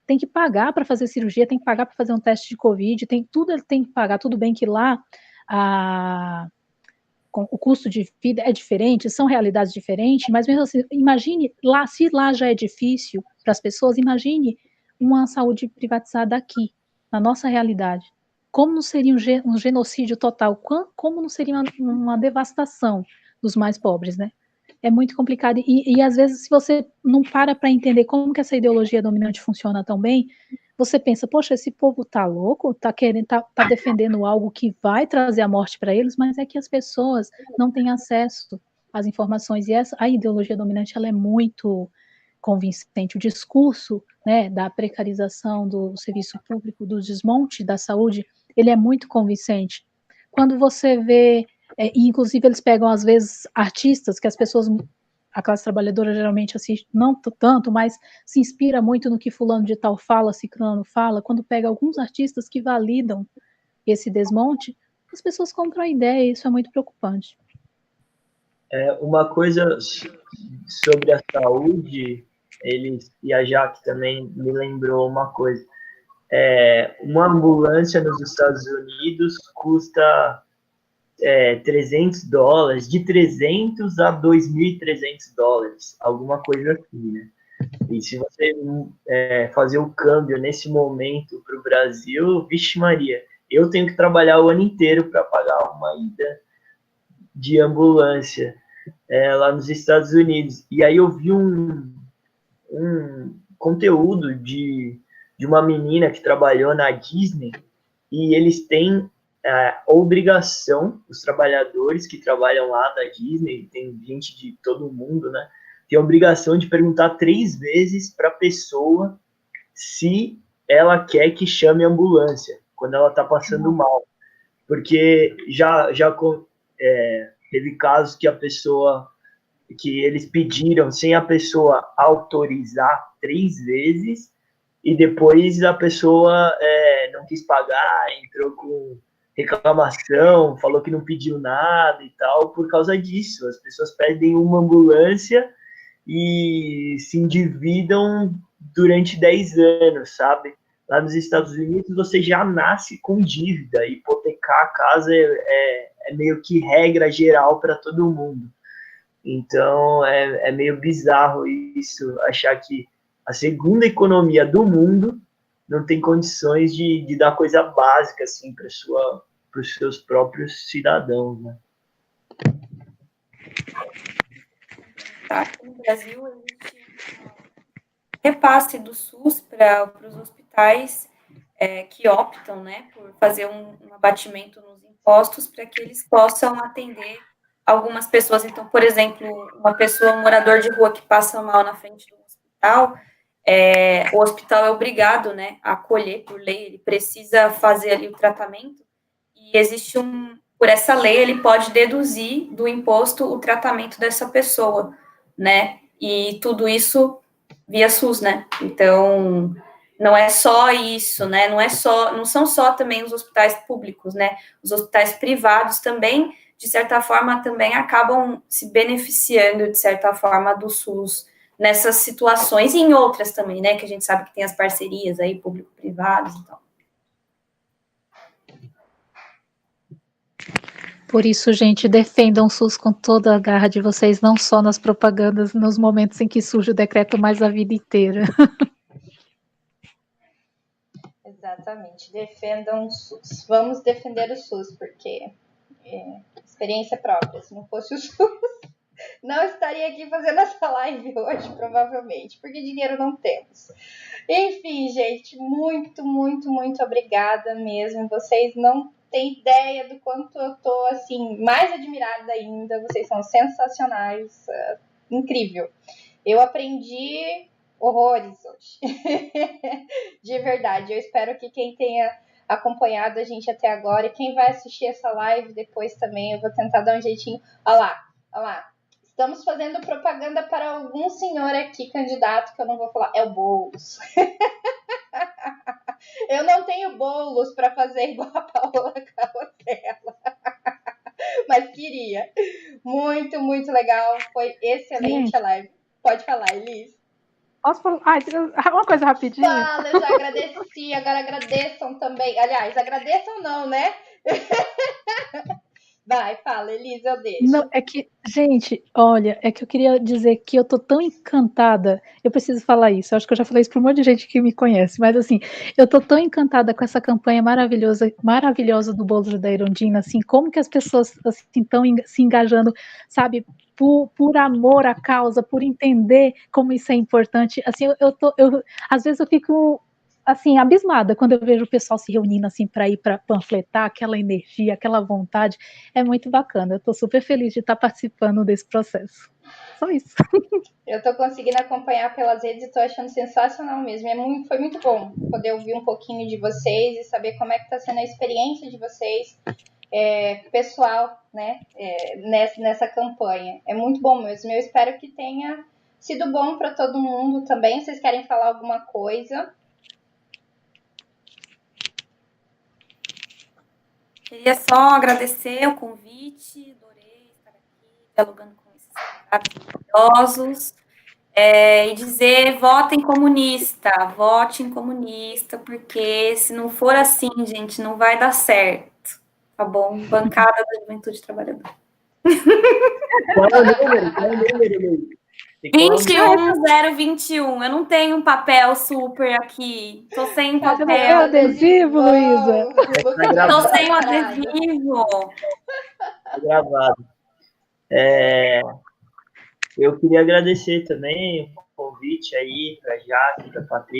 têm que pagar para fazer cirurgia, têm que pagar para fazer um teste de Covid, tudo tem que pagar. Tudo bem que lá o custo de vida é diferente, são realidades diferentes, mas mesmo assim, imagine, se lá já é difícil para as pessoas, imagine uma saúde privatizada aqui, na nossa realidade. Como não seria um genocídio total? Como não seria uma devastação dos mais pobres, né? É muito complicado, e às vezes, se você não para entender como que essa ideologia dominante funciona tão bem, você pensa, poxa, esse povo tá louco, tá defendendo algo que vai trazer a morte para eles, mas é que as pessoas não têm acesso às informações, e a ideologia dominante, ela é muito convincente. O discurso, né, da precarização do serviço público, do desmonte da saúde, ele é muito convincente. Quando você vê, e inclusive eles pegam às vezes artistas que as pessoas, a classe trabalhadora geralmente assiste, não tanto, mas se inspira muito no que fulano de tal fala, ciclano fala, quando pega alguns artistas que validam esse desmonte, as pessoas compram a ideia, e isso é muito preocupante. Uma coisa sobre a saúde, e a Jaque também me lembrou uma coisa. Uma ambulância nos Estados Unidos custa $300, de 300 a $2.300, alguma coisa assim, né? E se você fazer o câmbio nesse momento para o Brasil, vixe Maria, eu tenho que trabalhar o ano inteiro para pagar uma ida de ambulância lá nos Estados Unidos. E aí eu vi um conteúdo de uma menina que trabalhou na Disney, e eles têm obrigação, os trabalhadores que trabalham lá na Disney, tem gente de todo mundo, né? Tem a obrigação de perguntar 3 vezes para a pessoa se ela quer que chame a ambulância quando ela está passando mal. Porque já teve casos que eles pediram sem a pessoa autorizar 3 vezes, e depois a pessoa não quis pagar, entrou com reclamação, falou que não pediu nada e tal, por causa disso. As pessoas pedem uma ambulância e se endividam durante 10 anos, sabe? Lá nos Estados Unidos você já nasce com dívida, hipotecar a casa é meio que regra geral para todo mundo. Então é meio bizarro isso, achar que a segunda economia do mundo não tem condições de dar coisa básica assim para os seus próprios cidadãos, né? Aqui no Brasil, existe repasse do SUS para os hospitais que optam, né, por fazer um abatimento nos impostos para que eles possam atender algumas pessoas. Então, por exemplo, um morador de rua que passa mal na frente do hospital, o hospital é obrigado, né, a acolher por lei, ele precisa fazer ali o tratamento, e existe por essa lei, ele pode deduzir do imposto o tratamento dessa pessoa, né, e tudo isso via SUS, né, então, não é só isso, né, não são só também os hospitais públicos, né, os hospitais privados também, de certa forma, também acabam se beneficiando, de certa forma, do SUS, nessas situações e em outras também, né, que a gente sabe que tem as parcerias aí, público-privados e tal. Por isso, gente, defendam o SUS com toda a garra de vocês, não só nas propagandas, nos momentos em que surge o decreto, mas a vida inteira. Exatamente, defendam o SUS. Vamos defender o SUS, porque experiência própria, se não fosse o SUS, não estaria aqui fazendo essa live hoje, provavelmente, porque dinheiro não temos. Enfim, gente, muito, muito, muito obrigada mesmo. Vocês não têm ideia do quanto eu tô, assim, mais admirada ainda. Vocês são sensacionais, incrível. Eu aprendi horrores hoje. De verdade. Eu espero que quem tenha acompanhado a gente até agora e quem vai assistir essa live depois também, eu vou tentar dar um jeitinho. Olha lá. Estamos fazendo propaganda para algum senhor aqui, candidato, que eu não vou falar, é o Boulos. Eu não tenho bolos para fazer igual a Paola Carrossela. Mas queria. Muito, muito legal. Foi excelente a live. Pode falar, Elis. Posso falar? Uma coisa rapidinho. Fala, eu já agradeci. Agora agradeçam também. Aliás, agradeçam não, né? Vai, fala, Elisa, eu deixo. Não, é que, gente, olha, é que eu queria dizer que eu tô tão encantada, eu preciso falar isso, eu acho que eu já falei isso para um monte de gente que me conhece, mas assim, eu tô tão encantada com essa campanha maravilhosa do Boulos da Erundina, assim, como que as pessoas assim, estão se engajando, sabe, por amor à causa, por entender como isso é importante, assim, às vezes eu fico assim, abismada quando eu vejo o pessoal se reunindo assim para ir para panfletar, aquela energia, aquela vontade, é muito bacana. Eu estou super feliz de estar participando desse processo. Só isso. Eu estou conseguindo acompanhar pelas redes e estou achando sensacional mesmo. Foi muito bom poder ouvir um pouquinho de vocês e saber como é que está sendo a experiência de vocês, pessoal, né, nessa campanha. É muito bom mesmo. Eu espero que tenha sido bom para todo mundo também. Vocês querem falar alguma coisa? Queria só agradecer o convite, adorei estar aqui dialogando com esses caras maravilhosos, e dizer, votem comunista, porque se não for assim, gente, não vai dar certo, tá bom? Bancada da Juventude Trabalhadora. Qual é o número? 21021. Eu não tenho um papel super aqui. Tô sem papel. Cadê o adesivo, Luísa? Tô sem o adesivo. Tá gravado. Eu queria agradecer também o convite aí para Jaque, para Patrícia.